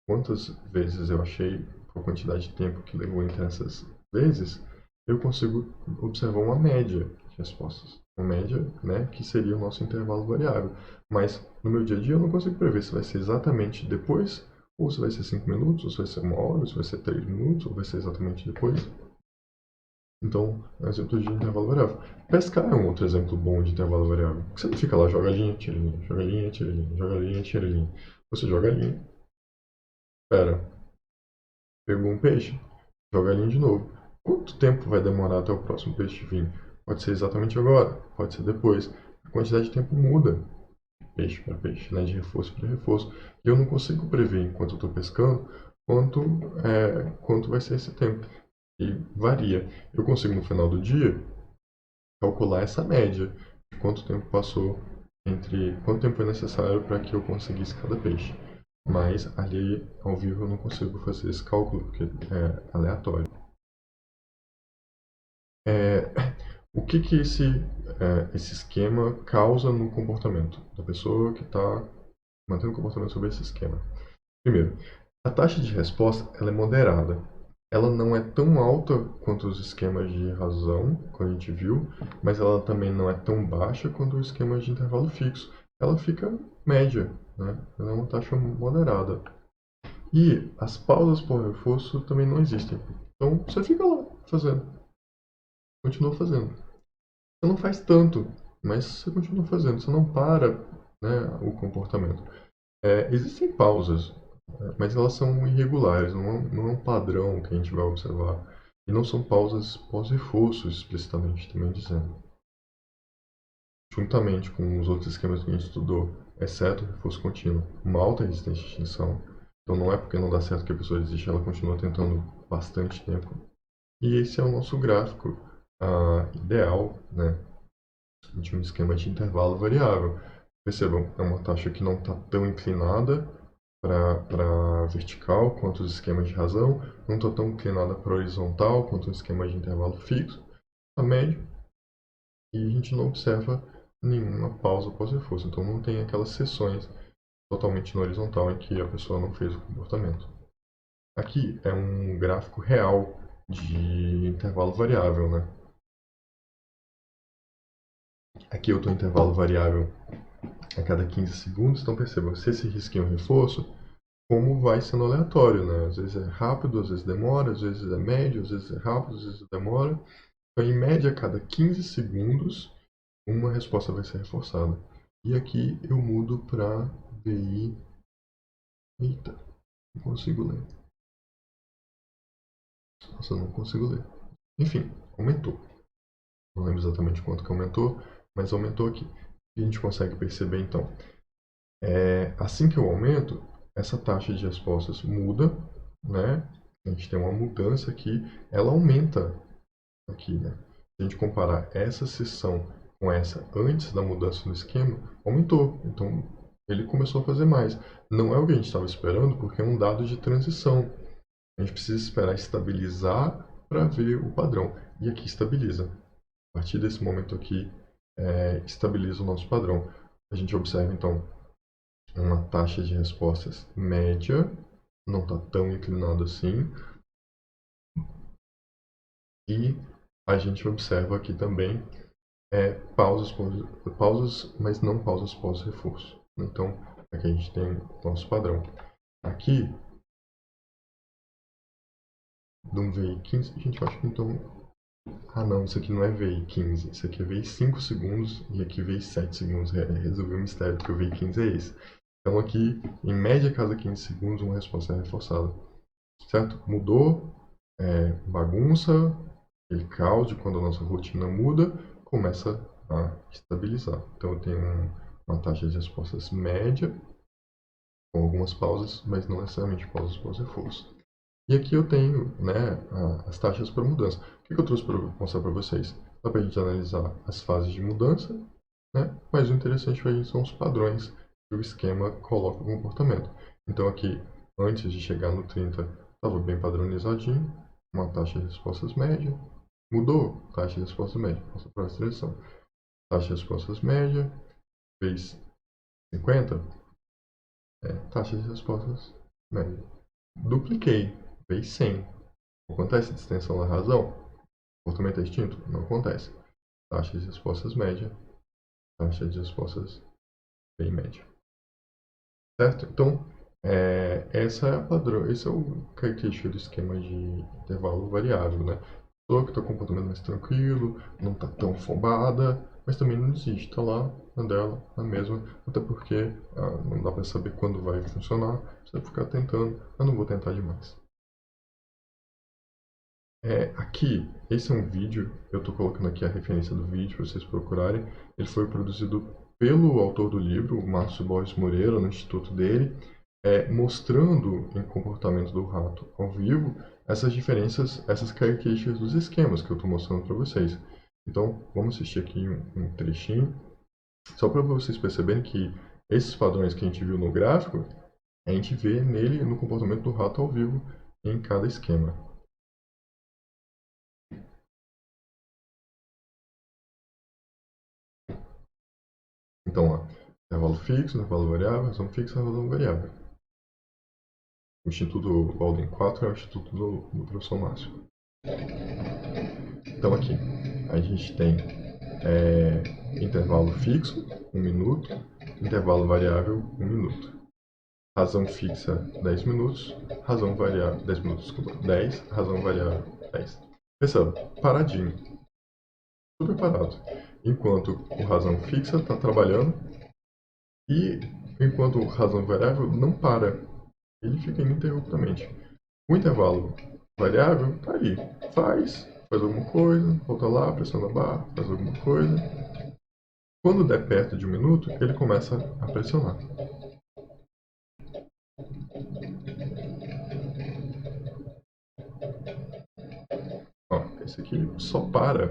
quantas vezes eu achei, a quantidade de tempo que levou entre essas vezes, eu consigo observar uma média de respostas. Uma média, né, que seria o nosso intervalo variável. Mas no meu dia a dia eu não consigo prever se vai ser exatamente depois, ou se vai ser 5 minutos, ou se vai ser uma hora, ou se vai ser 3 minutos, ou vai ser exatamente depois. Então, é um exemplo de intervalo variável. Pescar é um outro exemplo bom de intervalo variável. Você não fica lá, joga linha, tira linha, joga linha, tira linha, joga linha, tira linha. Você joga linha, espera, pegou um peixe, joga a linha de novo. Quanto tempo vai demorar até o próximo peixe vir? Pode ser exatamente agora, pode ser depois. A quantidade de tempo muda de peixe para peixe, né? De reforço para reforço. E eu não consigo prever enquanto eu estou pescando quanto vai ser esse tempo. E varia. Eu consigo no final do dia calcular essa média de quanto tempo passou entre quanto tempo foi necessário para que eu conseguisse cada peixe. Mas ali ao vivo eu não consigo fazer esse cálculo porque é aleatório. É, o que esse esquema causa no comportamento da pessoa que está mantendo o comportamento sobre esse esquema? Primeiro, a taxa de resposta ela é moderada. Ela não é tão alta quanto os esquemas de razão, que a gente viu, mas ela também não é tão baixa quanto os esquemas de intervalo fixo. Ela fica média, né? Ela é uma taxa moderada. E as pausas por reforço também não existem. Então você fica lá fazendo, continua fazendo. Você não faz tanto, mas você continua fazendo, você não para, né, o comportamento. Existem pausas, mas elas são irregulares, não é um padrão que a gente vai observar. E não são pausas pós-reforço, explicitamente também dizendo. Juntamente com os outros esquemas que a gente estudou, exceto o reforço contínuo, uma alta resistência à extinção. Então não é porque não dá certo que a pessoa desiste, ela continua tentando bastante tempo. E esse é o nosso gráfico ideal, né, de um esquema de intervalo variável. Percebam, é uma taxa que não está tão inclinada para vertical quanto os esquemas de razão, não está tão inclinada para horizontal quanto o esquema de intervalo fixo, está médio, e a gente não observa nenhuma pausa pós-reforço. Então não tem aquelas sessões totalmente no horizontal em que a pessoa não fez o comportamento. Aqui é um gráfico real de intervalo variável, né? Aqui eu estou em intervalo variável a cada 15 segundos, então percebam, se esse risquinho é um reforço, como vai sendo aleatório, né? Às vezes é rápido, às vezes demora, às vezes é médio, às vezes é rápido, às vezes demora. Então, em média, a cada 15 segundos, uma resposta vai ser reforçada. E aqui eu mudo para VI. Eita, não consigo ler. Nossa, eu não consigo ler. Enfim, aumentou. Não lembro exatamente quanto que aumentou, mas aumentou aqui. E a gente consegue perceber então. Assim que eu aumento, essa taxa de respostas muda, né? A gente tem uma mudança aqui, ela aumenta aqui, né? Se a gente comparar essa seção com essa antes da mudança no esquema, aumentou. Então, ele começou a fazer mais. Não é o que a gente estava esperando, porque é um dado de transição. A gente precisa esperar estabilizar para ver o padrão. E aqui estabiliza. A partir desse momento aqui, estabiliza o nosso padrão. A gente observa, então, uma taxa de respostas média, não está tão inclinado assim. E a gente observa aqui também pausas, mas não pausas pós-reforço. Então, aqui a gente tem o nosso padrão. Aqui, de um VI 15, a gente acha que então... Ah, não, isso aqui não é VI 15, isso aqui é VI 5 segundos e aqui VI 7 segundos. Resolvi o mistério, porque o VI 15 é esse. Então, aqui, em média, a cada 15 segundos, uma resposta é reforçada. Certo? Mudou, bagunça, aquele caos de quando a nossa rotina muda, começa a estabilizar. Então eu tenho uma taxa de respostas média, com algumas pausas, mas não necessariamente pausas pós-reforço. E aqui eu tenho, né, as taxas para mudança. O que eu trouxe para mostrar para vocês? Dá para a gente analisar as fases de mudança, né? Mas o interessante para a gente são os padrões que o esquema coloca o comportamento. Então aqui, antes de chegar no 30, estava bem padronizadinho, uma taxa de respostas média. Mudou, taxa de resposta média. Passa para a seleção. Taxa de respostas média, fez 50, taxa de respostas média. Dupliquei, fez 100. Acontece distensão da razão? Comportamento é extinto? Não acontece. Taxa de respostas média, taxa de respostas bem média. Certo? Então, essa é a padrão, esse é o característica do esquema de intervalo variável, né? Pessoa que está com comportamento mais tranquilo, não está tão afobada, mas também não desiste, está lá na dela, na mesma, até porque não dá para saber quando vai funcionar, precisa ficar tentando, eu não vou tentar demais. Aqui, esse é um vídeo, eu estou colocando aqui a referência do vídeo para vocês procurarem. Ele foi produzido pelo autor do livro, o Márcio Borges Moreira, no instituto dele, mostrando em comportamento do rato ao vivo essas diferenças, essas características dos esquemas que eu estou mostrando para vocês. Então, vamos assistir aqui um trechinho, só para vocês perceberem que esses padrões que a gente viu no gráfico, a gente vê nele no comportamento do rato ao vivo em cada esquema. Então, ó, intervalo fixo, intervalo variável, razão fixa, razão variável. O Instituto Walden 4 é o Instituto do professor Márcio. Então, aqui, a gente tem intervalo fixo, 1 minuto, intervalo variável, 1 minuto. Razão fixa, 10 minutos, razão variável, 10 minutos, desculpa, 10, razão variável, 10. Perceba, paradinho, super parado. Enquanto o razão fixa está trabalhando e enquanto razão variável não para, ele fica ininterruptamente. O intervalo variável está ali, faz alguma coisa, volta lá, pressiona a barra, faz alguma coisa. Quando der perto de 1 minuto, ele começa a pressionar. Ó, esse aqui só para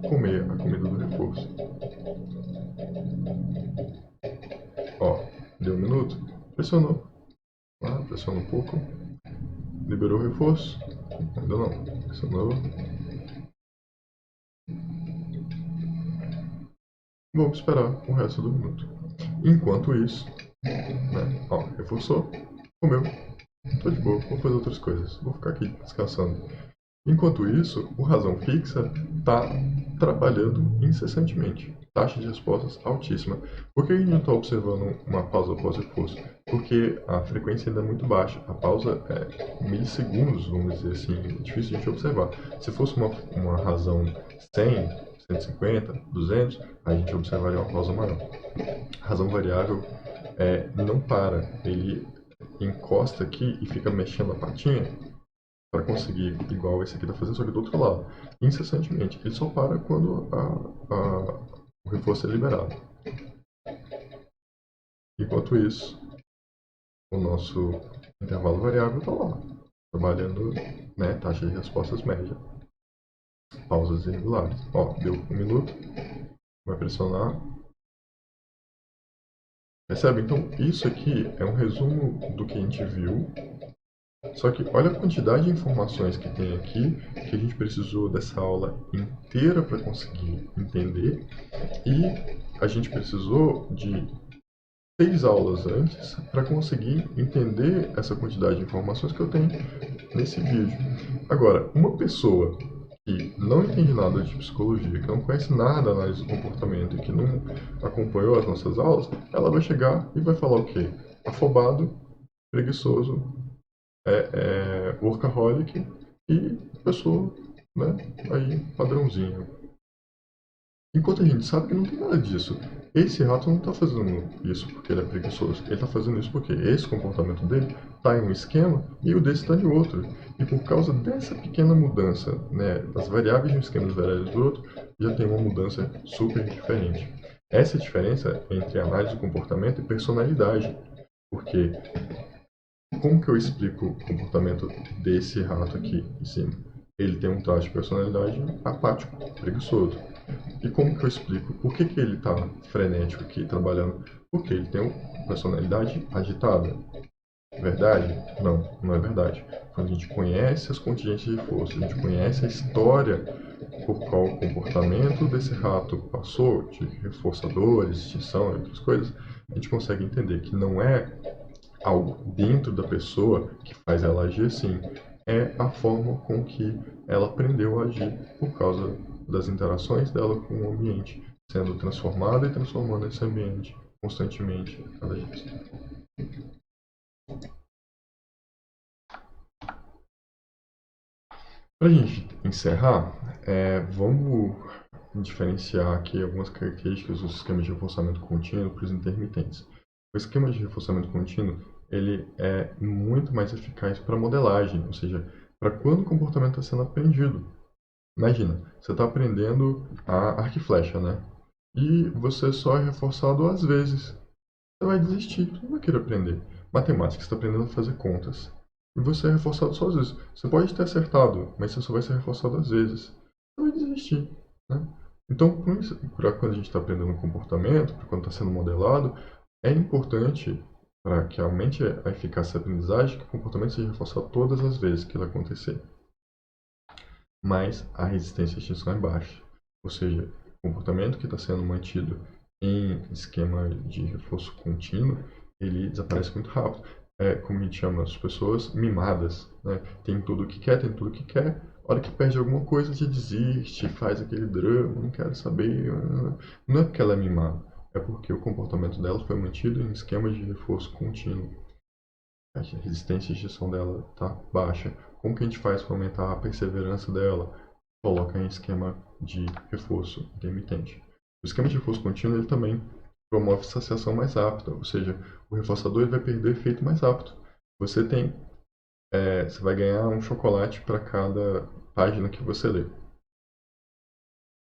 comer a comida do reforço. Ó, deu 1 minuto, pressionou. Lá, pressiona um pouco. Liberou o reforço. Ainda não. Pressionou. Vamos esperar o resto do minuto. Enquanto isso, né? Ó, reforçou, comeu. Tô de boa, vou fazer outras coisas. Vou ficar aqui descansando. Enquanto isso, o razão fixa está trabalhando incessantemente. Taxa de respostas altíssima. Por que a gente não está observando uma pausa após reforço? Porque a frequência ainda é muito baixa. A pausa é milissegundos, vamos dizer assim, é difícil de a gente observar. Se fosse uma razão 100, 150, 200, a gente observaria uma pausa maior. A razão variável não para. Ele encosta aqui e fica mexendo a patinha para conseguir igual esse aqui está fazendo, só que do outro lado, incessantemente. Ele só para quando o reforço é liberado. Enquanto isso, o nosso intervalo variável está lá, trabalhando, né, taxa de respostas média, pausas irregulares. Ó, deu 1 minuto, vai pressionar. Percebe? Então, isso aqui é um resumo do que a gente viu. Só que olha a quantidade de informações que tem aqui, que a gente precisou dessa aula inteira para conseguir entender, e a gente precisou de 6 aulas antes para conseguir entender essa quantidade de informações que eu tenho nesse vídeo. Agora, uma pessoa que não entende nada de psicologia, que não conhece nada da análise do comportamento e que não acompanhou as nossas aulas, ela vai chegar e vai falar o quê? Afobado, preguiçoso, workaholic e pessoa, né, aí padrãozinho. Enquanto a gente sabe que não tem nada disso. Esse rato não está fazendo isso porque ele é preguiçoso. Ele está fazendo isso porque esse comportamento dele está em um esquema e o desse está em outro. E por causa dessa pequena mudança, né, das variáveis de um esquema e das variáveis do outro, já tem uma mudança super diferente. Essa é a diferença entre análise do comportamento e personalidade. Porque como que eu explico o comportamento desse rato aqui em cima? Ele tem um traço de personalidade apático, preguiçoso. E como que eu explico por que ele está frenético aqui trabalhando? Porque ele tem uma personalidade agitada. Verdade? Não, não é verdade. Quando a gente conhece as contingências de força, a gente conhece a história por qual o comportamento desse rato passou, de reforçadores, extinção e outras coisas, a gente consegue entender que não é algo dentro da pessoa que faz ela agir assim, é a forma com que ela aprendeu a agir por causa das interações dela com o ambiente, sendo transformada e transformando esse ambiente constantemente a cada dia. Para a gente encerrar, vamos diferenciar aqui algumas características dos sistemas de reforçamento contínuo para os intermitentes. O esquema de reforçamento contínuo ele é muito mais eficaz para modelagem, ou seja, para quando o comportamento está sendo aprendido. Imagina, você está aprendendo a arco e flecha, né? E você só é reforçado às vezes. Você vai desistir, você não vai querer aprender. Matemática, você está aprendendo a fazer contas. E você é reforçado só às vezes. Você pode ter acertado, mas você só vai ser reforçado às vezes. Você vai desistir, né? Então, para quando a gente está aprendendo um comportamento, para quando está sendo modelado, é importante para que aumente a eficácia da aprendizagem que o comportamento seja reforçado todas as vezes que ele acontecer. Mas a resistência à extinção é baixa. Ou seja, o comportamento que está sendo mantido em esquema de reforço contínuo, ele desaparece muito rápido. É como a gente chama as pessoas mimadas, né? Tem tudo o que quer, tem tudo o que quer. A hora que perde alguma coisa, já desiste, faz aquele drama, não quero saber. Não é porque ela é mimada, é porque o comportamento dela foi mantido em esquema de reforço contínuo. A resistência à extinção dela está baixa. Como que a gente faz para aumentar a perseverança dela? Coloca em esquema de reforço intermitente. O esquema de reforço contínuo ele também promove saciação mais rápida, ou seja, o reforçador ele vai perder efeito mais rápido. Você tem, você vai ganhar um chocolate para cada página que você lê.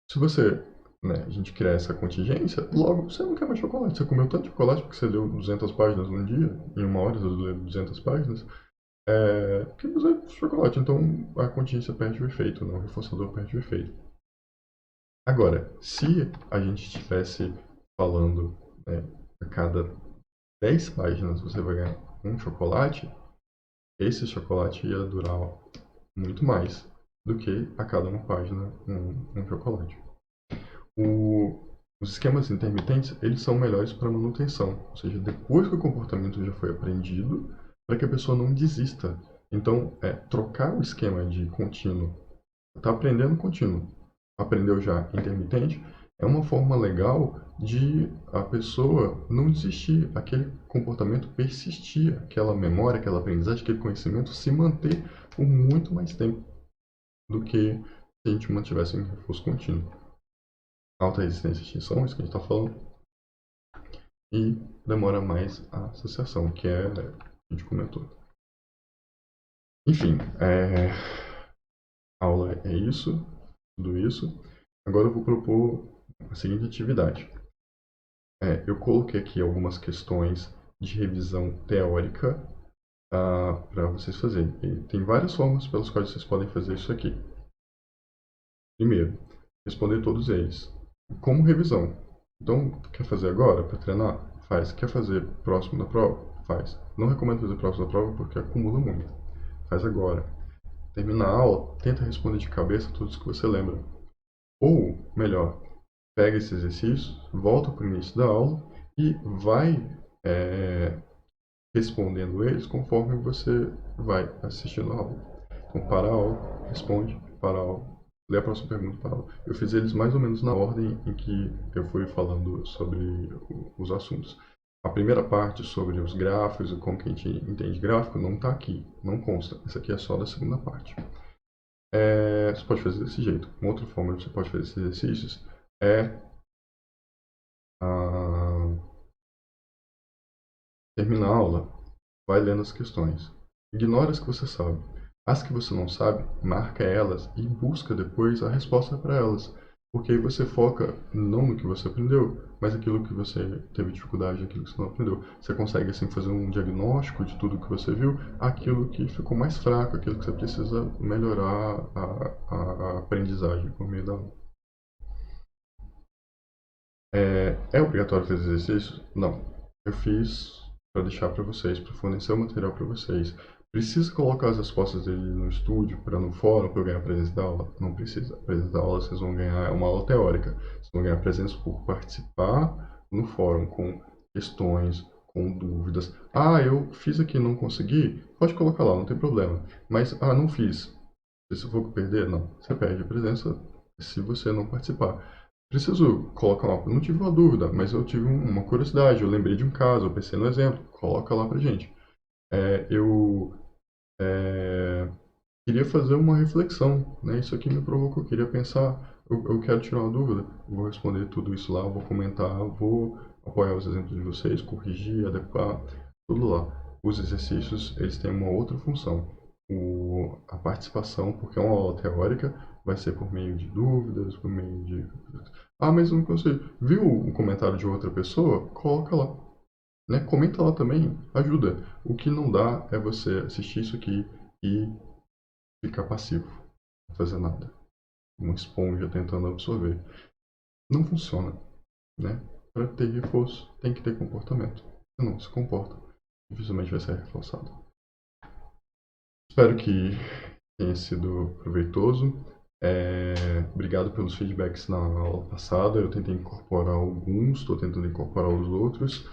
Se você, né, a gente criar essa contingência, logo você não quer mais chocolate. Você comeu tanto chocolate porque você leu 200 páginas num dia, em uma hora você leu 200 páginas, que você é chocolate. Então a contingência perde o efeito, né? O reforçador perde o efeito. Agora, se a gente estivesse falando, né, a cada 10 páginas você vai ganhar um chocolate, esse chocolate ia durar muito mais do que a cada uma página um chocolate. Os esquemas intermitentes, eles são melhores para manutenção, ou seja, depois que o comportamento já foi aprendido, para que a pessoa não desista. Então, trocar o esquema de contínuo, está aprendendo contínuo, aprendeu já intermitente, é uma forma legal de a pessoa não desistir, aquele comportamento persistir, aquela memória, aquela aprendizagem, aquele conhecimento se manter por muito mais tempo do que se a gente mantivesse em reforço contínuo. Alta resistência à extinção, isso que a gente está falando, e demora mais a associação, que a gente comentou. Enfim, a aula é isso, tudo isso. Agora eu vou propor a seguinte atividade. Eu coloquei aqui algumas questões de revisão teórica para vocês fazerem. E tem várias formas pelas quais vocês podem fazer isso aqui. Primeiro, responder todos eles. Como revisão. Então, quer fazer agora para treinar? Faz. Quer fazer próximo da prova? Faz. Não recomendo fazer próximo da prova porque acumula muito. Faz agora. Termina a aula, tenta responder de cabeça tudo isso que você lembra. Ou, melhor, pega esses exercícios, volta para o início da aula e vai respondendo eles conforme você vai assistindo a aula. Então, para a aula, responde, para a aula, lê a próxima pergunta, para a aula. Eu fiz eles mais ou menos na ordem em que eu fui falando sobre os assuntos. A primeira parte sobre os gráficos e como que a gente entende gráfico não está aqui, não consta. Essa aqui é só da segunda parte. Você pode fazer desse jeito. Uma outra forma que você pode fazer esses exercícios é terminar a aula, vai lendo as questões. Ignora as que você sabe. As que você não sabe, marca elas e busca depois a resposta para elas. Porque aí você foca não no que você aprendeu, mas aquilo que você teve dificuldade, aquilo que você não aprendeu. Você consegue assim fazer um diagnóstico de tudo que você viu, aquilo que ficou mais fraco, aquilo que você precisa melhorar a aprendizagem por meio da aula. É obrigatório fazer exercícios? Não. Eu fiz para deixar para vocês, para fornecer o material para vocês. Precisa colocar as respostas dele no estúdio, para no fórum, para eu ganhar presença da aula? Não precisa. A presença da aula vocês vão ganhar, é uma aula teórica. Vocês vão ganhar presença por participar no fórum com questões, com dúvidas. Ah, eu fiz aqui e não consegui? Pode colocar lá, não tem problema. Mas, não fiz. Se eu for perder? Não. Você perde a presença se você não participar. Preciso colocar uma. Não tive uma dúvida, mas eu tive uma curiosidade. Eu lembrei de um caso, eu pensei no exemplo. Coloca lá pra gente. Eu queria fazer uma reflexão, né? Isso aqui me provocou. Eu queria pensar. Eu quero tirar uma dúvida. Eu vou responder tudo isso lá, vou comentar, vou apoiar os exemplos de vocês, corrigir, adequar, tudo lá. Os exercícios, eles têm uma outra função. A participação, porque é uma aula teórica, vai ser por meio de dúvidas, por meio de. Ah, mas eu não consigo. Viu o comentário de outra pessoa? Coloca lá. Né? Comenta lá também, ajuda. O que não dá é você assistir isso aqui e ficar passivo, não fazer nada. Uma esponja tentando absorver. Não funciona, né? Para ter reforço, tem que ter comportamento. Se não se comporta, dificilmente vai ser reforçado. Espero que tenha sido proveitoso. Obrigado pelos feedbacks na aula passada. Eu tentei incorporar alguns, estou tentando incorporar os outros.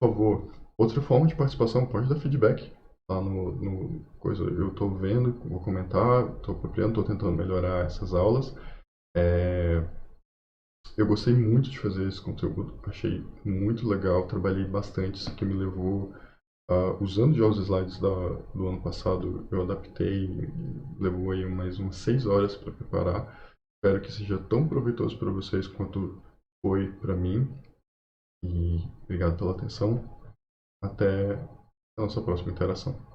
Por favor, outra forma de participação, pode dar feedback lá no coisa. Eu estou vendo, vou comentar, estou apropriando, estou tentando melhorar essas aulas. Eu gostei muito de fazer esse conteúdo, achei muito legal, trabalhei bastante, isso que me levou, usando já os slides do ano passado, eu adaptei, levou aí mais umas 6 horas para preparar. Espero que seja tão proveitoso para vocês quanto foi para mim. E obrigado pela atenção. Até a nossa próxima interação.